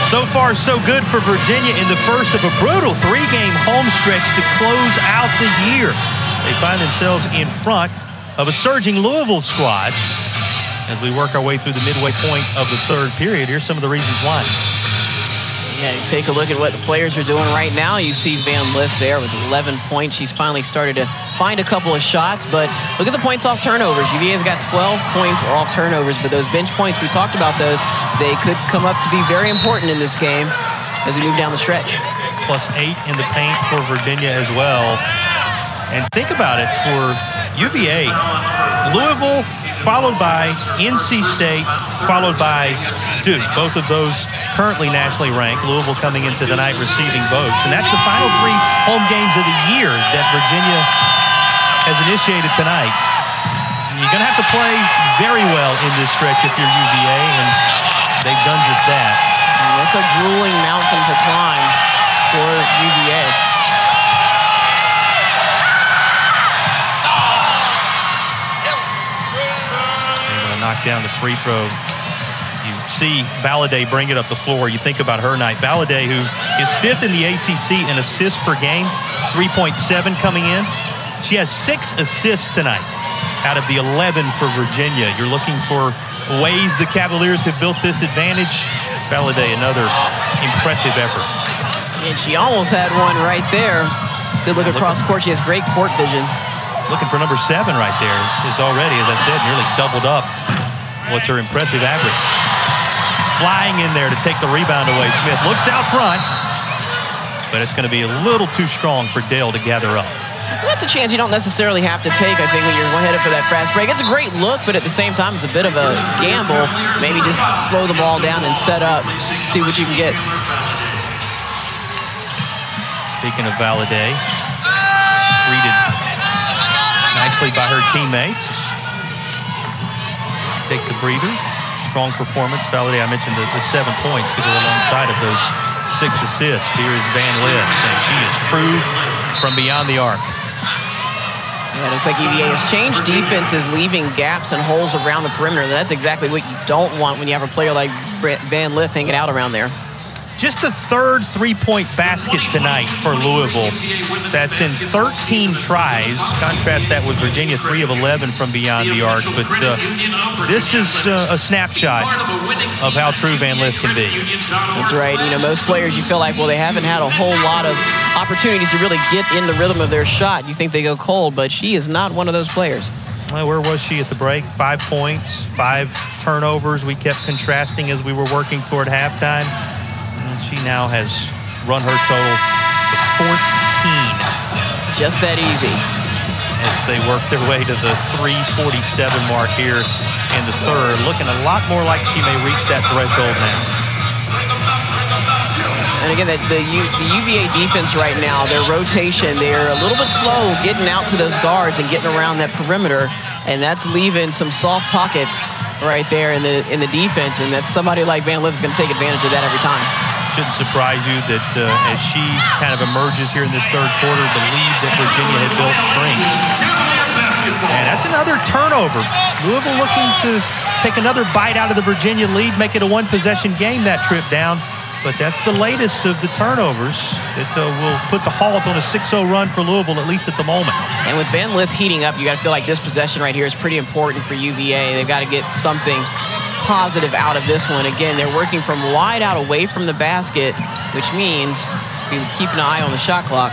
So far, so good for Virginia in the first of a brutal 3-game home stretch to close out the year. They find themselves in front of a surging Louisville squad. As we work our way through the midway point of the third period, here's some of the reasons why. Yeah, you take a look at what the players are doing right now. You see Van Lith there with 11 points. She's finally started to find a couple of shots, but look at the points off turnovers. UVA's got 12 points off turnovers, but those bench points, we talked about those, they could come up to be very important in this game as we move down the stretch. +8 in the paint for Virginia as well. And think about it, for UVA, Louisville, followed by NC State, followed by Duke. Both of those currently nationally ranked. Louisville coming into tonight receiving votes. And that's the final 3 home games of the year that Virginia has initiated tonight. And you're going to have to play very well in this stretch if you're UVA, and they've done just that. And that's a grueling mountain to climb for UVA. Knock down the free throw. You see Valladay bring it up the floor. You think about her night. Valladay, who is 5th in the ACC in assists per game, 3.7 coming in. She has 6 assists tonight out of the 11 for Virginia. You're looking for ways the Cavaliers have built this advantage. Valladay, another impressive effort. And she almost had one right there. Good look across court. She has great court vision. Looking for number 7 right there is already, as I said, nearly doubled up what's her impressive average. Flying in there to take the rebound away. Smith looks out front, but it's going to be a little too strong for Dale to gather up. Well, that's a chance you don't necessarily have to take, I think, when you're headed for that fast break. It's a great look, but at the same time, it's a bit of a gamble. Maybe just slow the ball down and set up, see what you can get. Speaking of Valladay, greeted nicely by her teammates. Takes a breather. Strong performance. Valladay, I mentioned the 7 points to go alongside of those 6 assists. Here is Van Lith, and she is true from beyond the arc. Yeah, it looks like UVA has changed defenses, leaving gaps and holes around the perimeter. That's exactly what you don't want when you have a player like Van Lith hanging out around there. Just the 3rd 3-point basket tonight for Louisville. That's in 13 tries. Contrast that with Virginia, 3 of 11 from beyond the arc. But this is a snapshot of how true Van Lith can be. That's right. You know, most players, you feel like, well, they haven't had a whole lot of opportunities to really get in the rhythm of their shot. You think they go cold, but she is not one of those players. Well, where was she at the break? 5 points, 5 turnovers. We kept contrasting as we were working toward halftime. She now has run her total to 14. Just that easy. As they work their way to the 3:47 mark here in the third. Looking a lot more like she may reach that threshold now. And again, the UVA defense right now, their rotation, they're a little bit slow getting out to those guards and getting around that perimeter. And that's leaving some soft pockets right there in the defense. And that's somebody like Van Lith is going to take advantage of that every time. Shouldn't surprise you that as she kind of emerges here in this third quarter, the lead that Virginia had built shrinks. And that's another turnover. Louisville looking to take another bite out of the Virginia lead, make it a one-possession game that trip down. But that's the latest of the turnovers. It will put the halt on a 6-0 run for Louisville, at least at the moment. And with Van Lith heating up, you got to feel like this possession right here is pretty important for UVA. They've got to get something positive out of this one. Again, they're working from wide out away from the basket, which means you keep an eye on the shot clock.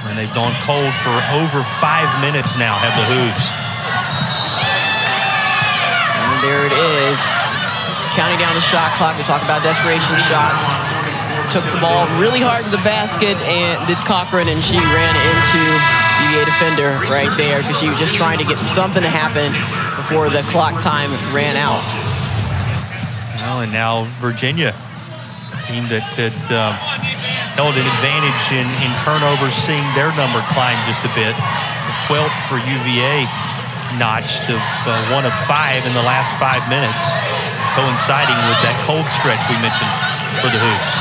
And they've gone cold for over 5 minutes now, have the Hooves. And there it is. Counting down the shot clock. We talk about desperation shots. Took the ball really hard to the basket and did Cochran, and she ran into the UVA defender right there because she was just trying to get something to happen before the clock time ran out. Well, and now Virginia, team that had held an advantage in turnovers, seeing their number climb just a bit. The 12th for UVA, notched of 1 of 5 in the last 5 minutes, coinciding with that cold stretch we mentioned for the Hoops.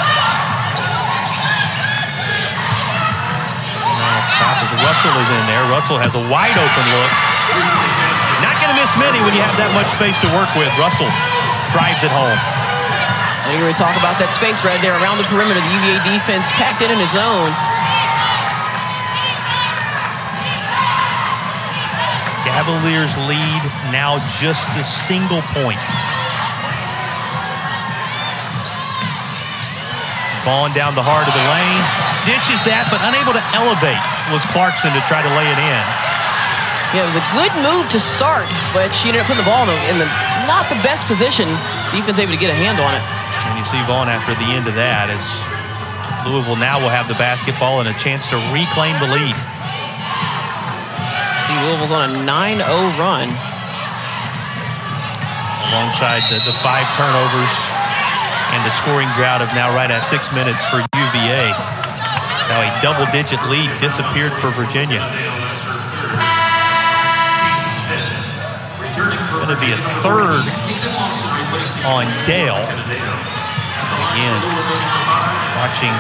Now top as Russell is in there. Russell has a wide open look. Not going to miss many when you have that much space to work with. Russell drives it home. And you're going to talk about that space right there around the perimeter. The UVA defense packed in his zone. Cavaliers lead now just a single point. Vaughn down the heart of the lane. Ditches that, but unable to elevate was Clarkson to try to lay it in. Yeah, it was a good move to start, but she ended up putting the ball in the not the best position. Defense able to get a hand on it. And you see Vaughn after the end of that as Louisville now will have the basketball and a chance to reclaim the lead. See, Louisville's on a 9-0 run. Alongside the 5 turnovers and the scoring drought of now right at 6 minutes for UVA. Now a double-digit lead disappeared for Virginia. It's going to be a third on Dale. Again, watching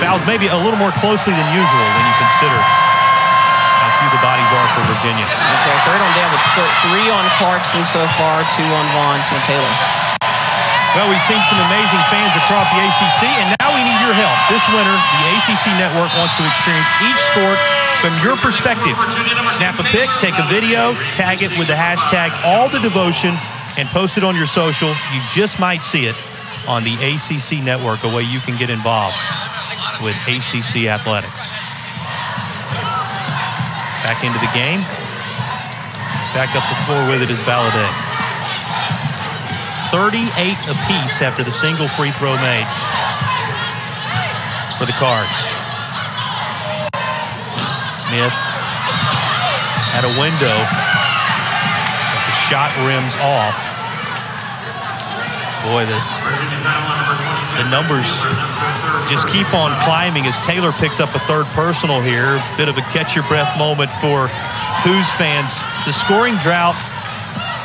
fouls maybe a little more closely than usual when you consider how few the bodies are for Virginia. That's right, third on Dale with 3 on Clarkson so far, 2 on Vaughn, 2 on Taylor. Well, we've seen some amazing fans across the ACC, and now we need your help. This winter, the ACC Network wants to experience each sport from your perspective. Snap a pic, take a video, tag it with the hashtag #AllTheDevotion, and post it on your social. You just might see it on the ACC Network, a way you can get involved with ACC athletics. Back into the game. Back up the floor with it is Valadez. 38 apiece after the single free throw made for the Cards. Smith at a window, but the shot rims off. Boy, the numbers just keep on climbing as Taylor picks up a third personal here. Bit of a catch-your-breath moment for Hoos fans. The scoring drought,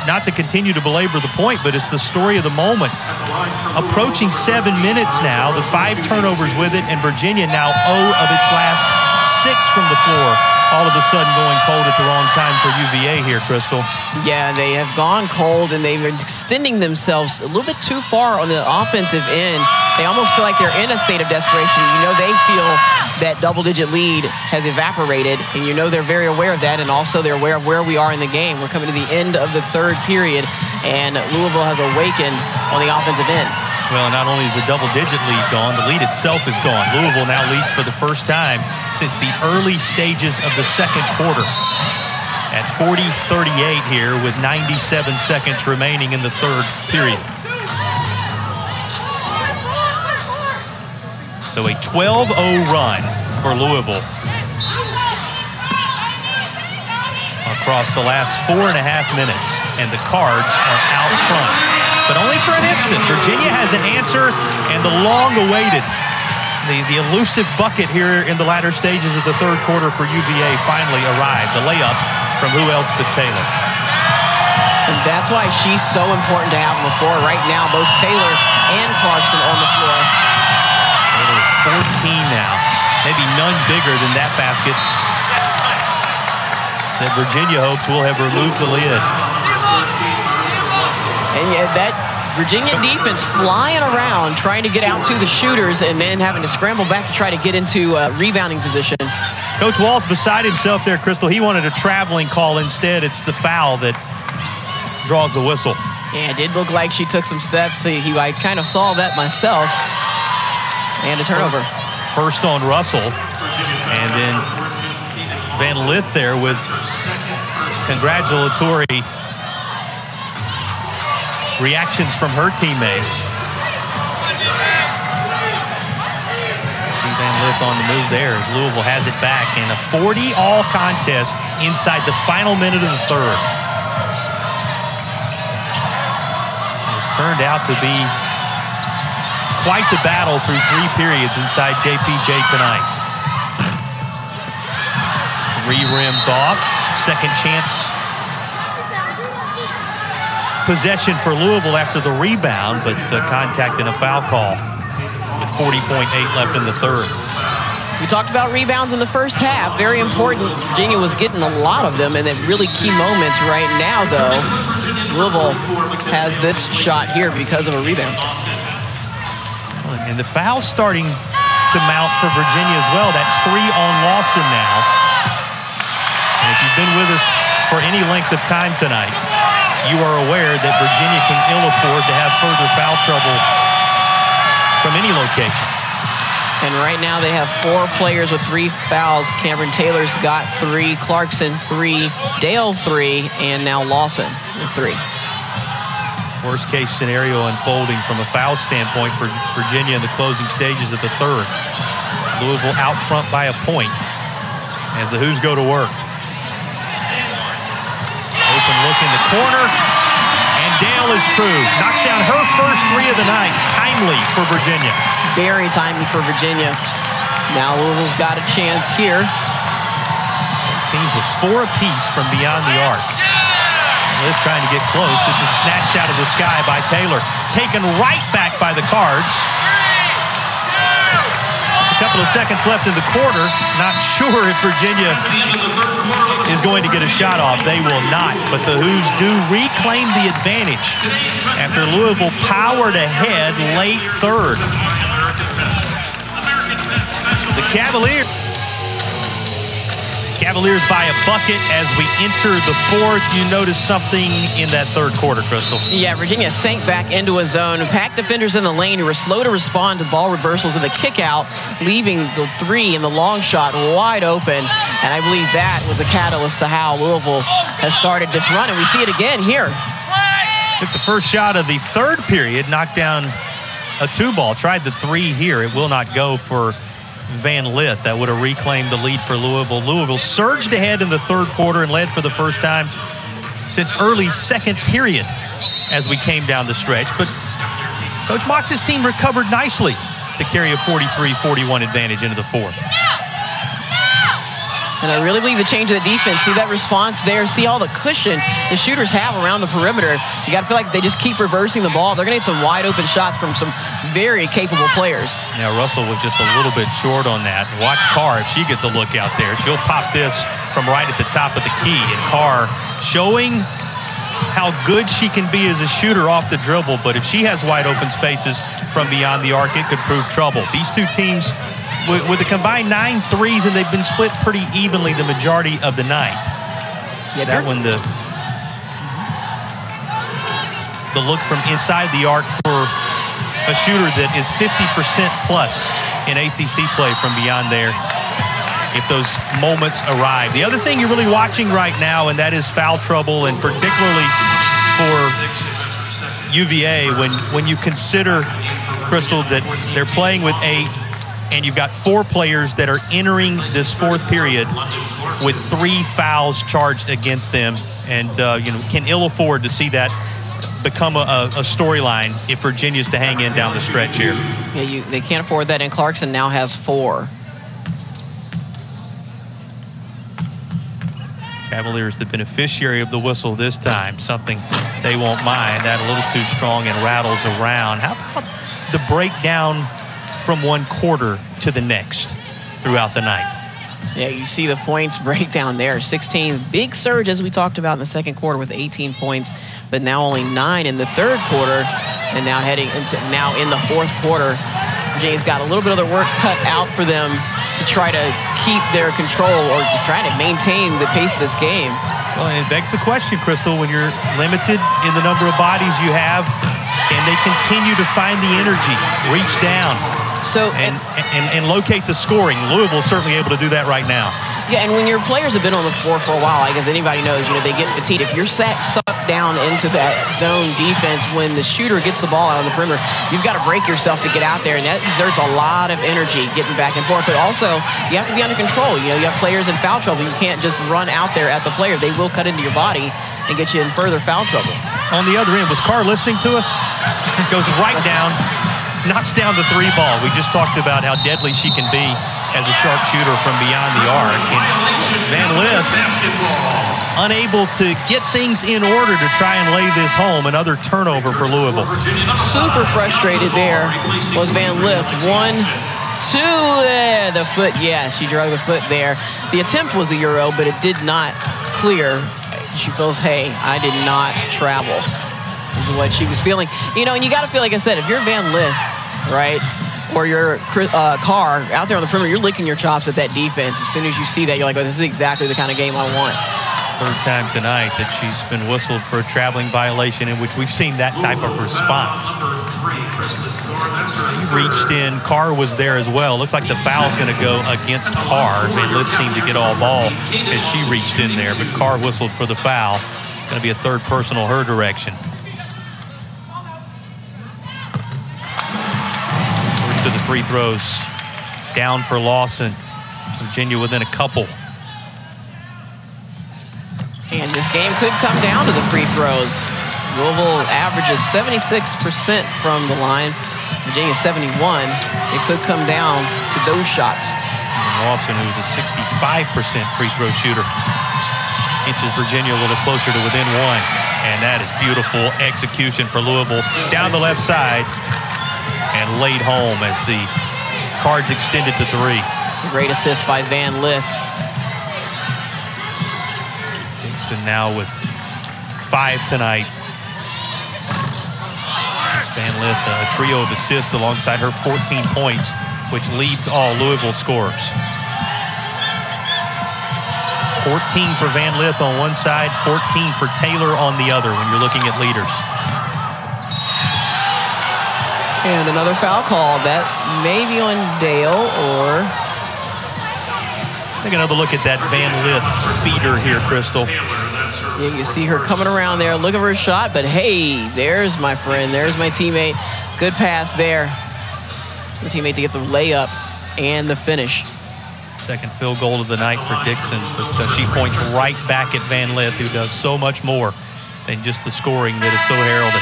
not to continue to belabor the point, but it's the story of the moment. Approaching 7 minutes now, the 5 turnovers with it, and Virginia now 0 of its last 6 from the floor. All of a sudden going cold at the wrong time for UVA here, Crystal. Yeah, they have gone cold, and they've been extending themselves a little bit too far on the offensive end. They almost feel like they're in a state of desperation. You know, they feel that double-digit lead has evaporated, and you know they're very aware of that, and also they're aware of where we are in the game. We're coming to the end of the third period, and Louisville has awakened on the offensive end. Well, not only is the double-digit lead gone, the lead itself is gone. Louisville now leads for the first time since the early stages of the second quarter at 40-38 here with 97 seconds remaining in the third period. So a 12-0 run for Louisville across the last 4.5 minutes, and the Cards are out front. But only for an instant. Virginia has an answer, and the long-awaited, the elusive bucket here in the latter stages of the third quarter for UVA finally arrives. A layup from who else but Taylor. And that's why she's so important to have on the floor right now, both Taylor and Clarkson on the floor. Taylor at 14 now. Maybe none bigger than that basket that Virginia hopes will have removed the lid. And yeah, that Virginia defense flying around, trying to get out to the shooters and then having to scramble back to try to get into rebounding position. Coach Wall's beside himself there, Crystal. He wanted a traveling call instead. It's the foul that draws the whistle. Yeah, it did look like she took some steps. I kind of saw that myself. And a turnover. First on Russell. And then Van Lith there with congratulatory reactions from her teammates. See Van Lith on the move there as Louisville has it back in a 40-all contest inside the final minute of the third. It's turned out to be quite the battle through 3 periods inside JPJ tonight. 3 rims off, second chance possession for Louisville after the rebound, but contact and a foul call. 40.8 left in the third. We talked about rebounds in the first half. Very important. Virginia was getting a lot of them, and at really key moments right now, though, Louisville has this shot here because of a rebound. And the foul's starting to mount for Virginia as well. That's 3 on Lawson now. And if you've been with us for any length of time tonight, you are aware that Virginia can ill afford to have further foul trouble from any location. And right now they have 4 players with 3 fouls. Camryn Taylor's got 3, Clarkson 3, Dale 3, and now Lawson with 3. Worst case scenario unfolding from a foul standpoint for Virginia in the closing stages of the third. Louisville out front by a point as the Hoos go to work. Open look in the corner, and Dale is true. Knocks down her first 3 of the night. Timely for Virginia. Very timely for Virginia. Now Louisville's got a chance here. Teams with 4 apiece from beyond the arc. Lith trying to get close. This is snatched out of the sky by Taylor. Taken right back by the Cards. A couple of seconds left in the quarter. Not sure if Virginia is going to get a shot off. They will not, but the Hoos do reclaim the advantage after Louisville powered ahead late third. The Cavaliers by a bucket as we enter the fourth. You notice something in that third quarter, Crystal. Yeah, Virginia sank back into a zone. Packed defenders in the lane who were slow to respond to ball reversals and the kick out, leaving the 3 and the long shot wide open. And I believe that was the catalyst to how Louisville has started this run. And we see it again here. Took the first shot of the third period, knocked down a 2-ball. Tried the 3 here. It will not go for Van Lith. That would have reclaimed the lead for Louisville. Louisville surged ahead in the third quarter and led for the first time since early second period as we came down the stretch. But Coach Mox's team recovered nicely to carry a 43-41 advantage into the fourth. And I really believe the change of the defense. See that response there? See all the cushion the shooters have around the perimeter. You got to feel like they just keep reversing the ball. They're going to get some wide open shots from some very capable players. Now, Russell was just a little bit short on that. Watch Carr if she gets a look out there. She'll pop this from right at the top of the key. And Carr showing how good she can be as a shooter off the dribble. But if she has wide open spaces from beyond the arc, it could prove trouble. These two teams with a combined 9 threes, and they've been split pretty evenly the majority of the night. Yeah, that one, the look from inside the arc for a shooter that is 50% plus in ACC play from beyond there, if those moments arrive. The other thing you're really watching right now, and that is foul trouble, and particularly for UVA, when you consider, Crystal, that they're playing with 8, and you've got 4 players that are entering this fourth period with 3 fouls charged against them, and can ill afford to see that become a storyline if Virginia's to hang in down the stretch here. Yeah, they can't afford that, and Clarkson now has 4. Cavaliers the beneficiary of the whistle this time, something they won't mind. That a little too strong and rattles around. How about the breakdown from one quarter to the next throughout the night? Yeah, you see the points breakdown there. 16, big surge as we talked about in the second quarter with 18 points, but now only 9 in the third quarter, and now heading into in the fourth quarter. Virginia's got a little bit of their work cut out for them to try to keep their control or to try to maintain the pace of this game. Well, and it begs the question, Crystal, when you're limited in the number of bodies you have, can they continue to find the energy, reach down, and locate the scoring? Louisville's certainly able to do that right now. Yeah, and when your players have been on the floor for a while, I guess anybody knows, they get fatigued. If you're sucked down into that zone defense when the shooter gets the ball out on the perimeter, you've got to break yourself to get out there, and that exerts a lot of energy getting back and forth. But also, you have to be under control. You have players in foul trouble. You can't just run out there at the player. They will cut into your body and get you in further foul trouble. On the other end, was Carr listening to us? Goes right down, knocks down the 3 ball. We just talked about how deadly she can be as a sharpshooter from beyond the arc. And Van Lith unable to get things in order to try and lay this home. Another turnover for Louisville. Super frustrated there was Van Lith. 1, 2, the foot. Yeah, she drove the foot there. The attempt was the Euro, but it did not clear. She feels, hey, I did not travel. This is what she was feeling. And you got to feel, like I said, if you're Van Lith, right, or you're Carr out there on the perimeter, you're licking your chops at that defense. As soon as you see that, you're like, oh, this is exactly the kind of game I want. Third time tonight that she's been whistled for a traveling violation in which we've seen that type of response. She reached in. Carr was there as well. Looks like the foul's going to go against Carr. Van Lith seemed to get all ball as she reached in there, but Carr whistled for the foul. It's going to be a third personal her direction. First of the free throws down for Lawson. Virginia within a couple. And this game could come down to the free throws. Louisville averages 76% from the line. Virginia 71. It could come down to those shots. And Lawson, who's a 65% free throw shooter, inches Virginia a little closer to within 1. And that is beautiful execution for Louisville. Down the left side and laid home as the Cards extended to 3. Great assist by Van Lith. Dixon now with 5 tonight. Van Lith, a trio of assists alongside her 14 points, which leads all Louisville scorers. 14 for Van Lith on one side, 14 for Taylor on the other when you're looking at leaders. And another foul call. That may be on Dale or... Take another look at that Van Lith feeder here, Crystal. Yeah, you see her coming around there, looking for a shot, but hey, there's my friend, there's my teammate. Good pass there. Her teammate to get the layup and the finish. Second field goal of the night for Dixon, but she points right back at Van Lith, who does so much more than just the scoring that is so heralded.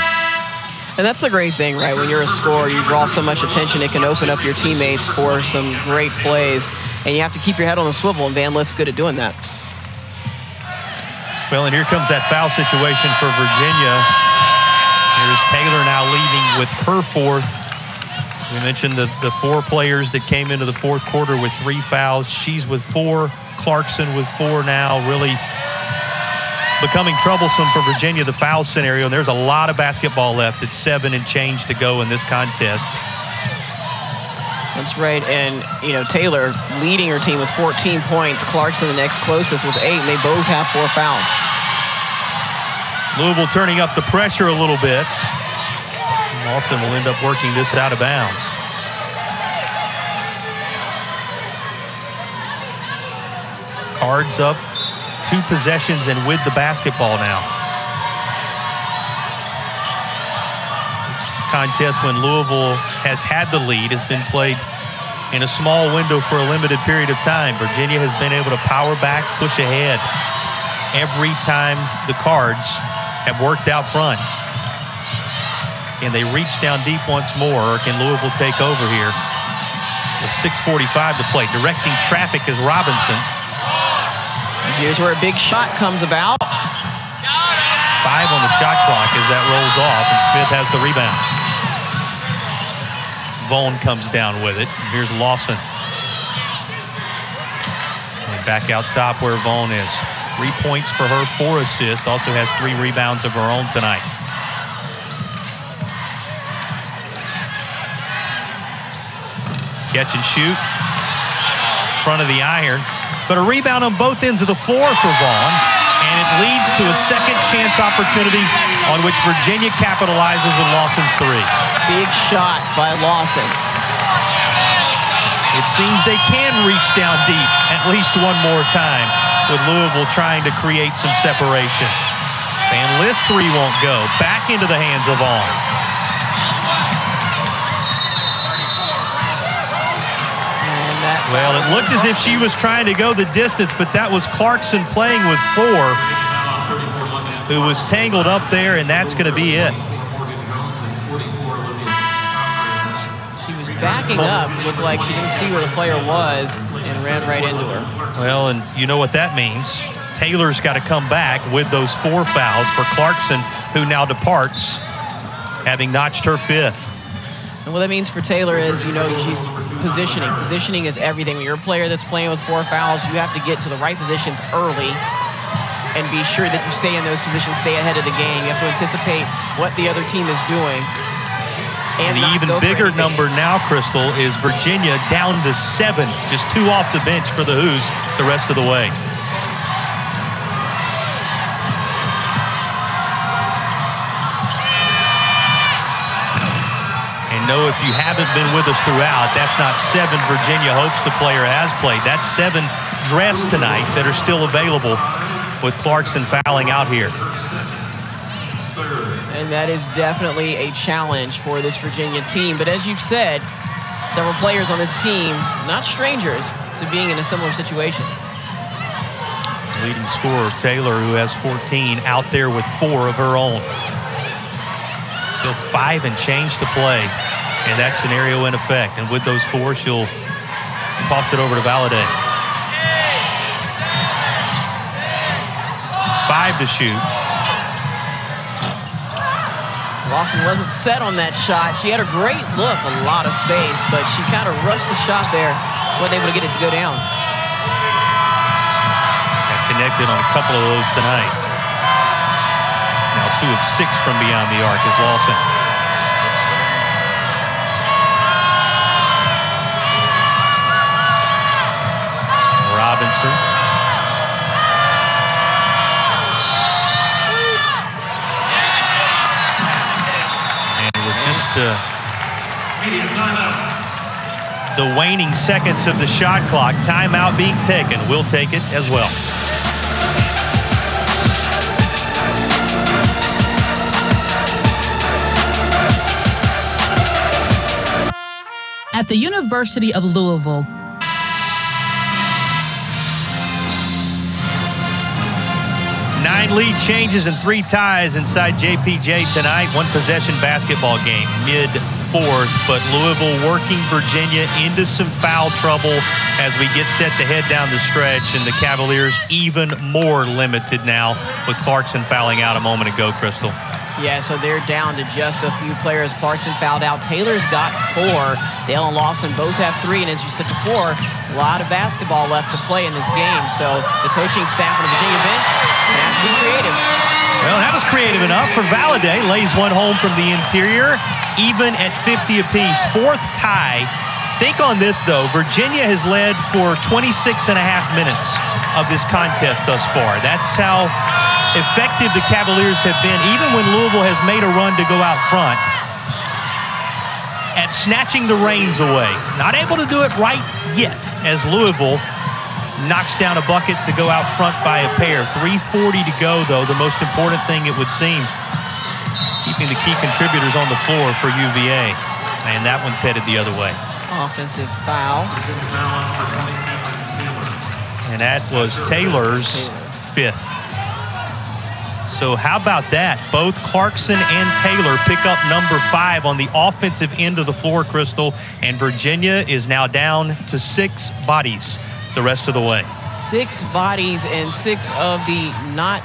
And that's the great thing, right? When you're a scorer, you draw so much attention, it can open up your teammates for some great plays. And you have to keep your head on the swivel, and Van Lith's good at doing that. Well, and here comes that foul situation for Virginia. Here's Taylor now leading with her 4th. We mentioned the 4 players that came into the fourth quarter with 3 fouls. She's with 4. Clarkson with 4 now, really becoming troublesome for Virginia, the foul scenario. And there's a lot of basketball left. It's 7 and change to go in this contest. That's right, and Taylor leading her team with 14 points. Clarkson the next closest with 8, and they both have 4 fouls. Louisville turning up the pressure a little bit. Lawson will end up working this out of bounds. Cards up, 2 possessions and with the basketball now. Contest when Louisville has had the lead has been played in a small window for a limited period of time. Virginia has been able to power back, push ahead every time the Cards have worked out front. Can they reach down deep once more, or can Louisville take over here? With 6:45 to play. Directing traffic is Robinson. And here's where a big shot comes about. 5 on the shot clock as that rolls off, and Smith has the rebound. Vaughn comes down with it. Here's Lawson. back out top where Vaughn is. 3 points for her, 4 assists. Also has 3 rebounds of her own tonight. Catch and shoot. Front of the iron. But a rebound on both ends of the floor for Vaughn. And it leads to a second chance opportunity on which Virginia capitalizes with Lawson's 3. Big shot by Lawson. It seems they can reach down deep at least one more time, with Louisville trying to create some separation. Van Lith's 3 won't go. Back into the hands of Vaughn. Well, it looked as if she was trying to go the distance, but that was Clarkson playing with 4, who was tangled up there, and that's going to be it. She was backing up. Looked like she didn't see where the player was and ran right into her. Well, and you know what that means. Taylor's got to come back with those 4 fouls for Clarkson, who now departs, having notched her 5th. And what that means for Taylor is, positioning. Positioning is everything. When you're a player that's playing with 4 fouls, you have to get to the right positions early and be sure that you stay in those positions, stay ahead of the game. You have to anticipate what the other team is doing. And the even bigger number now, Crystal, is Virginia down to 7. Just 2 off the bench for the Hoos the rest of the way. No, if you haven't been with us throughout, that's not 7 Virginia hopes the player has played. That's 7 dressed tonight that are still available with Clarkson fouling out here. And that is definitely a challenge for this Virginia team. But as you've said, several players on this team, not strangers to being in a similar situation. Leading scorer Taylor, who has 14, out there with 4 of her own. Still 5 and change to play. And that scenario in effect. And with those 4, she'll toss it over to Valadez. 5 to shoot. Lawson wasn't set on that shot. She had a great look, a lot of space, but she kind of rushed the shot there. Wasn't able to get it to go down. Got connected on a couple of those tonight. Now 2 of 6 from beyond the arc is Lawson. Robinson. And with just the waning seconds of the shot clock, timeout being taken. We'll take it as well. At the University of Louisville, 9 lead changes and 3 ties inside JPJ tonight. 1 possession basketball game, mid-4th, but Louisville working Virginia into some foul trouble as we get set to head down the stretch, and the Cavaliers even more limited now with Clarkson fouling out a moment ago, Crystal. Yeah, so they're down to just a few players. Clarkson fouled out. Taylor's got 4. Dale and Lawson both have 3. And as you said before, a lot of basketball left to play in this game. So the coaching staff on the Virginia bench have to be creative. Well, that was creative enough for Valadez. Lays one home from the interior, even at 50 apiece. 4th tie. Think on this, though. Virginia has led for 26 and a half minutes of this contest thus far. That's how effective the Cavaliers have been, even when Louisville has made a run to go out front, at snatching the reins away. Not able to do it right yet, as Louisville knocks down a bucket to go out front by a pair. 3:40 to go, though. The most important thing, it would seem, keeping the key contributors on the floor for UVA. And that one's headed the other way. Offensive foul. And that was Taylor's 5th. So how about that? Both Clarkson and Taylor pick up number 5 on the offensive end of the floor, Crystal. And Virginia is now down to 6 bodies the rest of the way. 6 bodies and 6 of the not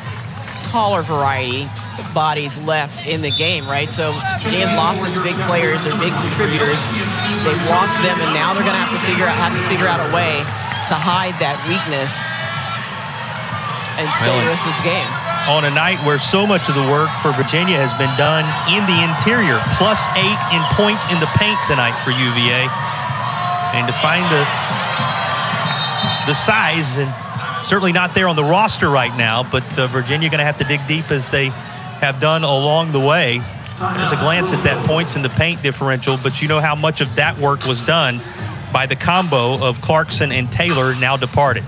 taller variety bodies left in the game, right? So Virginia's lost its big players, their big contributors. They've lost them, and now they're going to have to figure out a way to hide that weakness and still risk this game. On a night where so much of the work for Virginia has been done in the interior, +8 in points in the paint tonight for UVA. And to find the size, and certainly not there on the roster right now, but Virginia going to have to dig deep as they have done along the way. There's a glance at that points in the paint differential, but you know how much of that work was done by the combo of Clarkson and Taylor, now departed.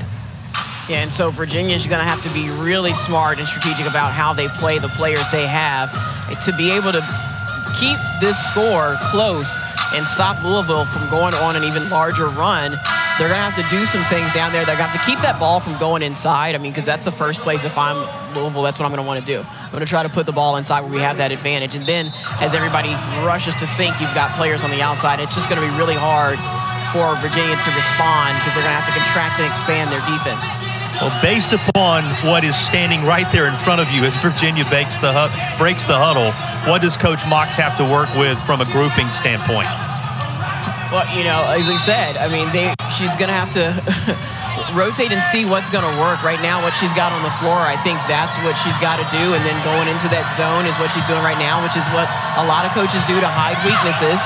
Yeah, and so Virginia's going to have to be really smart and strategic about how they play the players they have to be able to keep this score close and stop Louisville from going on an even larger run. They're going to have to do some things down there. They're going to have to keep that ball from going inside. I mean, because that's the first place. If I'm Louisville, that's what I'm going to want to do. I'm going to try to put the ball inside where we have that advantage. And then as everybody rushes to sink, you've got players on the outside. It's just going to be really hard for Virginia to respond because they're going to have to contract and expand their defense. Well, based upon what is standing right there in front of you as Virginia breaks the huddle, what does Coach Mox have to work with from a grouping standpoint? Well, you know, as we said, I mean, she's going to have to rotate and see what's going to work. Right now, what she's got on the floor, I think that's what she's got to do. And then going into that zone is what she's doing right now, which is what a lot of coaches do to hide weaknesses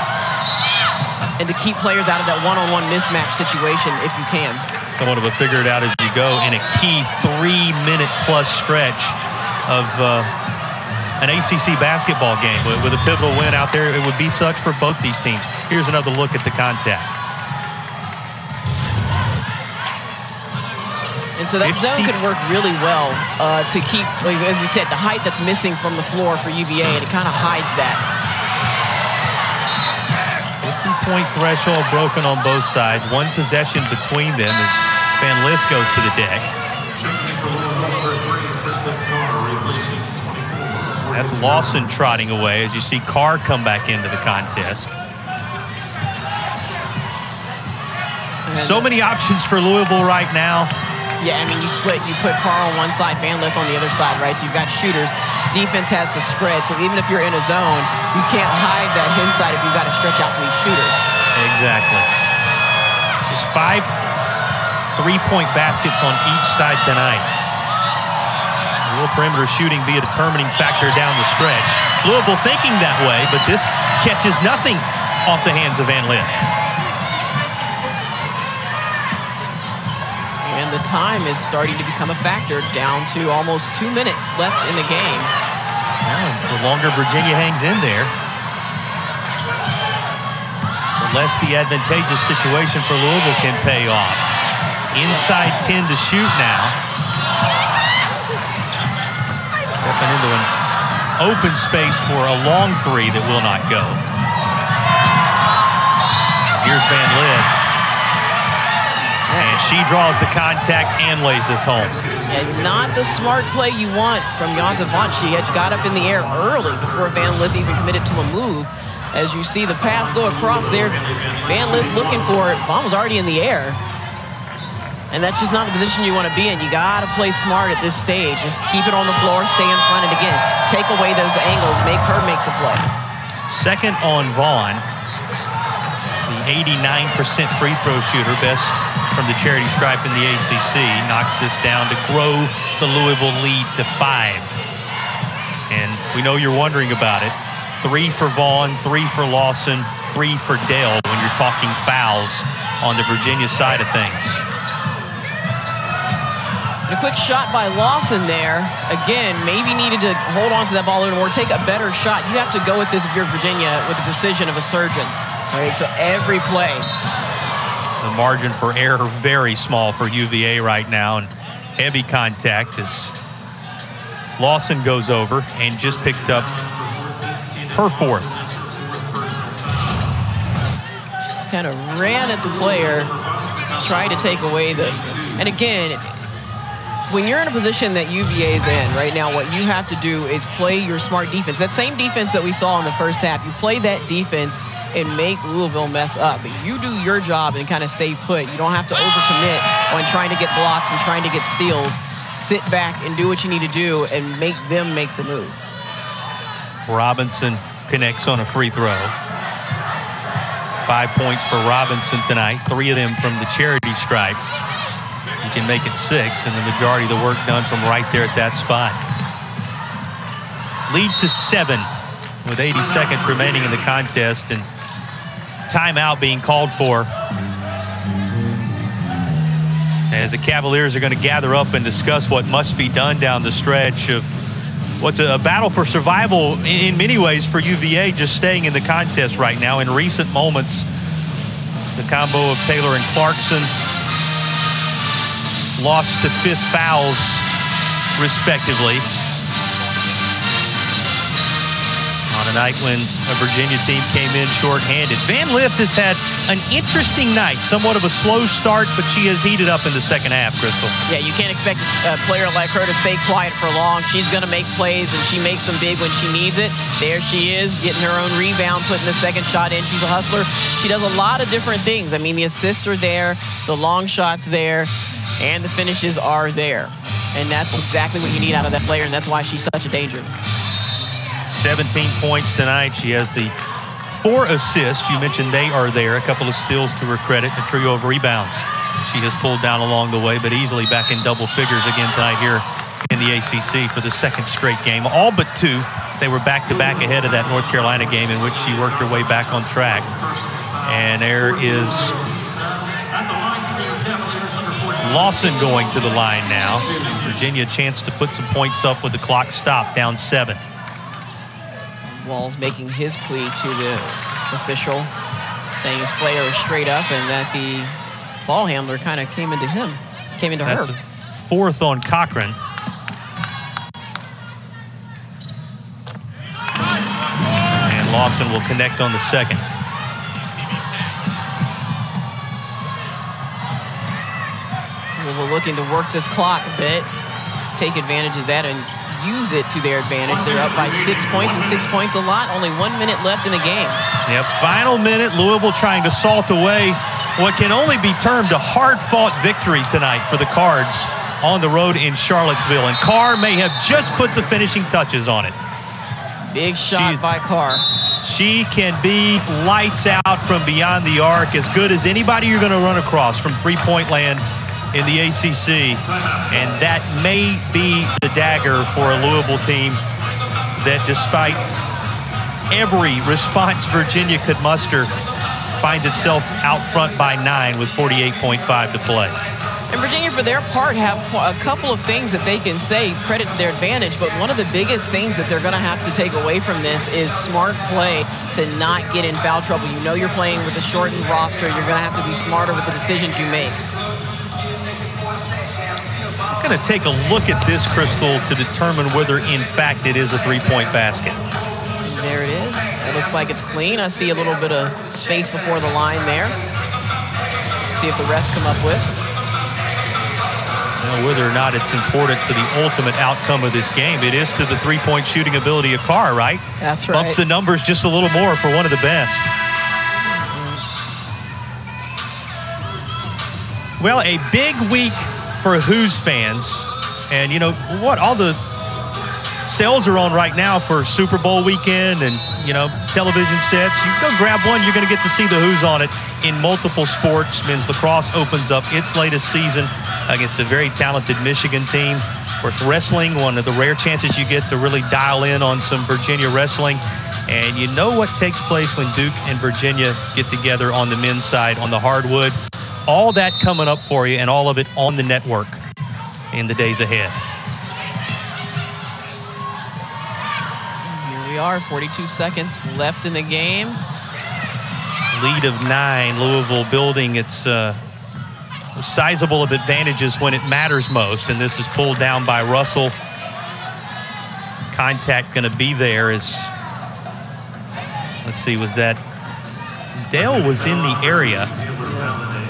and to keep players out of that one-on-one mismatch situation if you can. Somewhat of a figure it out as you go in a key 3-minute-plus stretch of an ACC basketball game. With a pivotal win out there, it would be such for both these teams. Here's another look at the contact. And so that zone could work really well to keep, as we said, the height that's missing from the floor for UVA, and it kind of hides that. 50-point threshold broken on both sides. One possession between them as Van Lith goes to the deck. That's Lawson trotting away as you see Carr come back into the contest. So many options for Louisville right now. Yeah, I mean, you put Carr on one side, Van Lith on the other side, right? So you've got shooters. Defense has to spread, so even if you're in a zone, you can't hide that inside if you've got to stretch out to these shooters. Exactly. Just 5 3-point baskets on each side tonight. A little perimeter shooting be a determining factor down the stretch. Louisville thinking that way, but this catches nothing off the hands of Van Lith. And the time is starting to become a factor, down to almost 2 minutes left in the game. Well, the longer Virginia hangs in there, the less the advantageous situation for Louisville can pay off. Inside 10 to shoot now. Stepping into an open space for a long three that will not go. Here's Van Lith. And she draws the contact and lays this home. And not the smart play you want from Yontavant. She had got up in the air early before Van Lith even committed to a move. As you see the pass go across there, Van Lith looking for it. Vaughn was already in the air. And that's just not the position you want to be in. You got to play smart at this stage. Just keep it on the floor, stay in front, and again, take away those angles, make her make the play. Second on Vaughn, the 89% free throw shooter, best from the charity stripe in the ACC, knocks this down to grow the Louisville lead to 5. And we know you're wondering about it. 3 for Vaughn, 3 for Lawson, 3 for Dale when you're talking fouls on the Virginia side of things. And a quick shot by Lawson there. Again, maybe needed to hold on to that ball or take a better shot. You have to go with this if you're Virginia with the precision of a surgeon. All right, so every play. The margin for error very small for UVA right now, and heavy contact as Lawson goes over and just picked up her 4th. Just kind of ran at the player, tried to take away the, and again, when you're in a position that UVA is in right now, what you have to do is play your smart defense. That same defense that we saw in the first half, you play that defense and make Louisville mess up. But you do your job and kind of stay put. You don't have to overcommit on trying to get blocks and trying to get steals. Sit back and do what you need to do and make them make the move. Robinson connects on a free throw. 5 points for Robinson tonight, 3 of them from the charity stripe. You can make it 6, and the majority of the work done from right there at that spot. Lead to 7 with 80 seconds remaining in the contest, and timeout being called for as the Cavaliers are going to gather up and discuss what must be done down the stretch of what's a battle for survival in many ways for UVA, just staying in the contest right now. In recent moments, the combo of Taylor and Clarkson lost to 5th fouls, respectively, on a night when a Virginia team came in shorthanded. Van Lith has had an interesting night, somewhat of a slow start, but she has heated up in the second half, Crystal. Yeah, you can't expect a player like her to stay quiet for long. She's going to make plays, and she makes them big when she needs it. There she is, getting her own rebound, putting the second shot in. She's a hustler. She does a lot of different things. I mean, the assists are there, the long shots there, and the finishes are there. And that's exactly what you need out of that player, and that's why she's such a danger. 17 points tonight. She has the 4 assists. You mentioned they are there. A couple of steals to her credit, a trio of rebounds she has pulled down along the way, but easily back in double figures again tonight here in the ACC for the second straight game. All but 2. They were back-to-back ahead of that North Carolina game in which she worked her way back on track. And there is Lawson going to the line now. Virginia a chance to put some points up with the clock stopped, down 7. Walls making his plea to the official, saying his player is straight up and that the ball handler kind of came into her. That's 4th on Cochran. And Lawson will connect on the second. We're looking to work this clock a bit, take advantage of that and use it to their advantage. They're up by 6 points, and 6 points a lot. Only 1 minute left in the game. Yep, final minute. Louisville trying to salt away what can only be termed a hard-fought victory tonight for the Cards on the road in Charlottesville. And Carr may have just put the finishing touches on it. Big shot by Carr. She can be lights out from beyond the arc, as good as anybody you're going to run across from three-point land in the ACC, and that may be the dagger for a Louisville team that, despite every response Virginia could muster, finds itself out front by 9 with 48.5 to play. And Virginia, for their part, have a couple of things that they can say credit to their advantage, but one of the biggest things that they're going to have to take away from this is smart play to not get in foul trouble. You know you're playing with a shortened roster. You're going to have to be smarter with the decisions you make. I'm going to take a look at this, Crystal, to determine whether, in fact, it is a three-point basket. There it is. It looks like it's clean. I see a little bit of space before the line there. See if the refs come up with. Now, whether or not it's important to the ultimate outcome of this game, it is to the three-point shooting ability of Carr, right? That's right. Bumps the numbers just a little more for one of the best. Well, a big week for Who's fans. And you know what? All the sales are on right now for Super Bowl weekend and, you know, television sets. You go grab one, you're going to get to see the Who's on it in multiple sports. Men's lacrosse opens up its latest season against a very talented Michigan team. Of course, wrestling, one of the rare chances you get to really dial in on some Virginia wrestling. And you know what takes place when Duke and Virginia get together on the men's side on the hardwood. All that coming up for you, and all of it on the network in the days ahead. Here we are, 42 seconds left in the game. Lead of 9, Louisville building its sizable of advantages when it matters most, and this is pulled down by Russell. Contact going to be there as, let's see, was that Dale was in the area.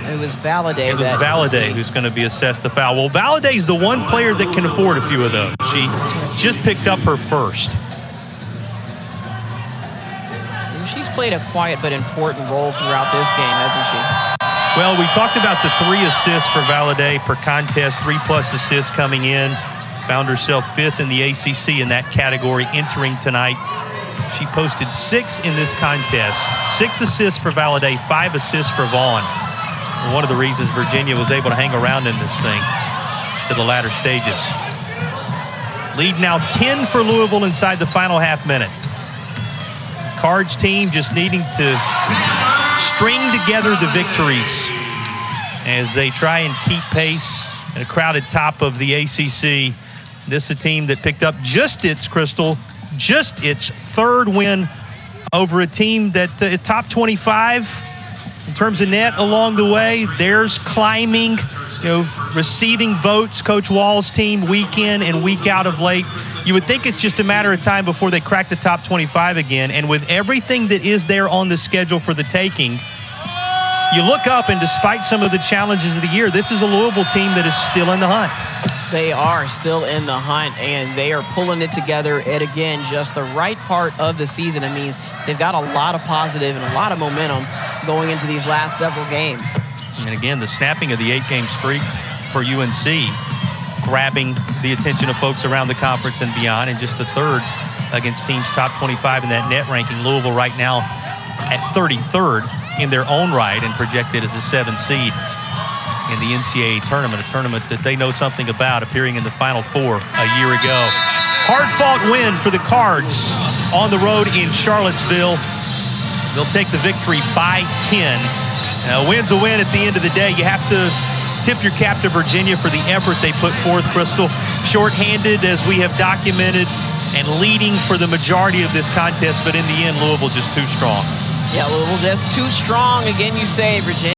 It was Valladay. It was Valladay who's going to be assessed the foul. Well, Valladay's the one player that can afford a few of those. She just picked up her first. She's played a quiet but important role throughout this game, hasn't she? Well, we talked about the 3 assists for Valladay per contest, 3+ assists coming in. Found herself 5th in the ACC in that category entering tonight. She posted 6 in this contest. 6 assists for Valladay, 5 assists for Vaughn. One of the reasons Virginia was able to hang around in this thing to the latter stages. Lead now 10 for Louisville inside the final half minute. Cards team just needing to string together the victories as they try and keep pace at a crowded top of the ACC. This is a team that picked up just its third win over a team that top 25 in terms of net along the way. Theirs climbing, receiving votes. Coach Wall's team week in and week out of late. You would think it's just a matter of time before they crack the top 25 again. And with everything that is there on the schedule for the taking, you look up, and despite some of the challenges of the year, this is a Louisville team that is still in the hunt. They are still in the hunt, and they are pulling it together at, again, just the right part of the season. I mean, they've got a lot of positive and a lot of momentum going into these last several games. And again, the snapping of the 8-game streak for UNC, grabbing the attention of folks around the conference and beyond, and just the third against teams top 25 in that net ranking. Louisville right now at 33rd in their own right and projected as a 7 seed in the NCAA tournament, a tournament that they know something about, appearing in the Final Four a year ago. Hard-fought win for the Cards on the road in Charlottesville. They'll take the victory by 10. A win's a win at the end of the day. You have to tip your cap to Virginia for the effort they put forth, Crystal. Short-handed, as we have documented, and leading for the majority of this contest, but in the end, Louisville just too strong. Yeah, Louisville just too strong. Again, you say Virginia.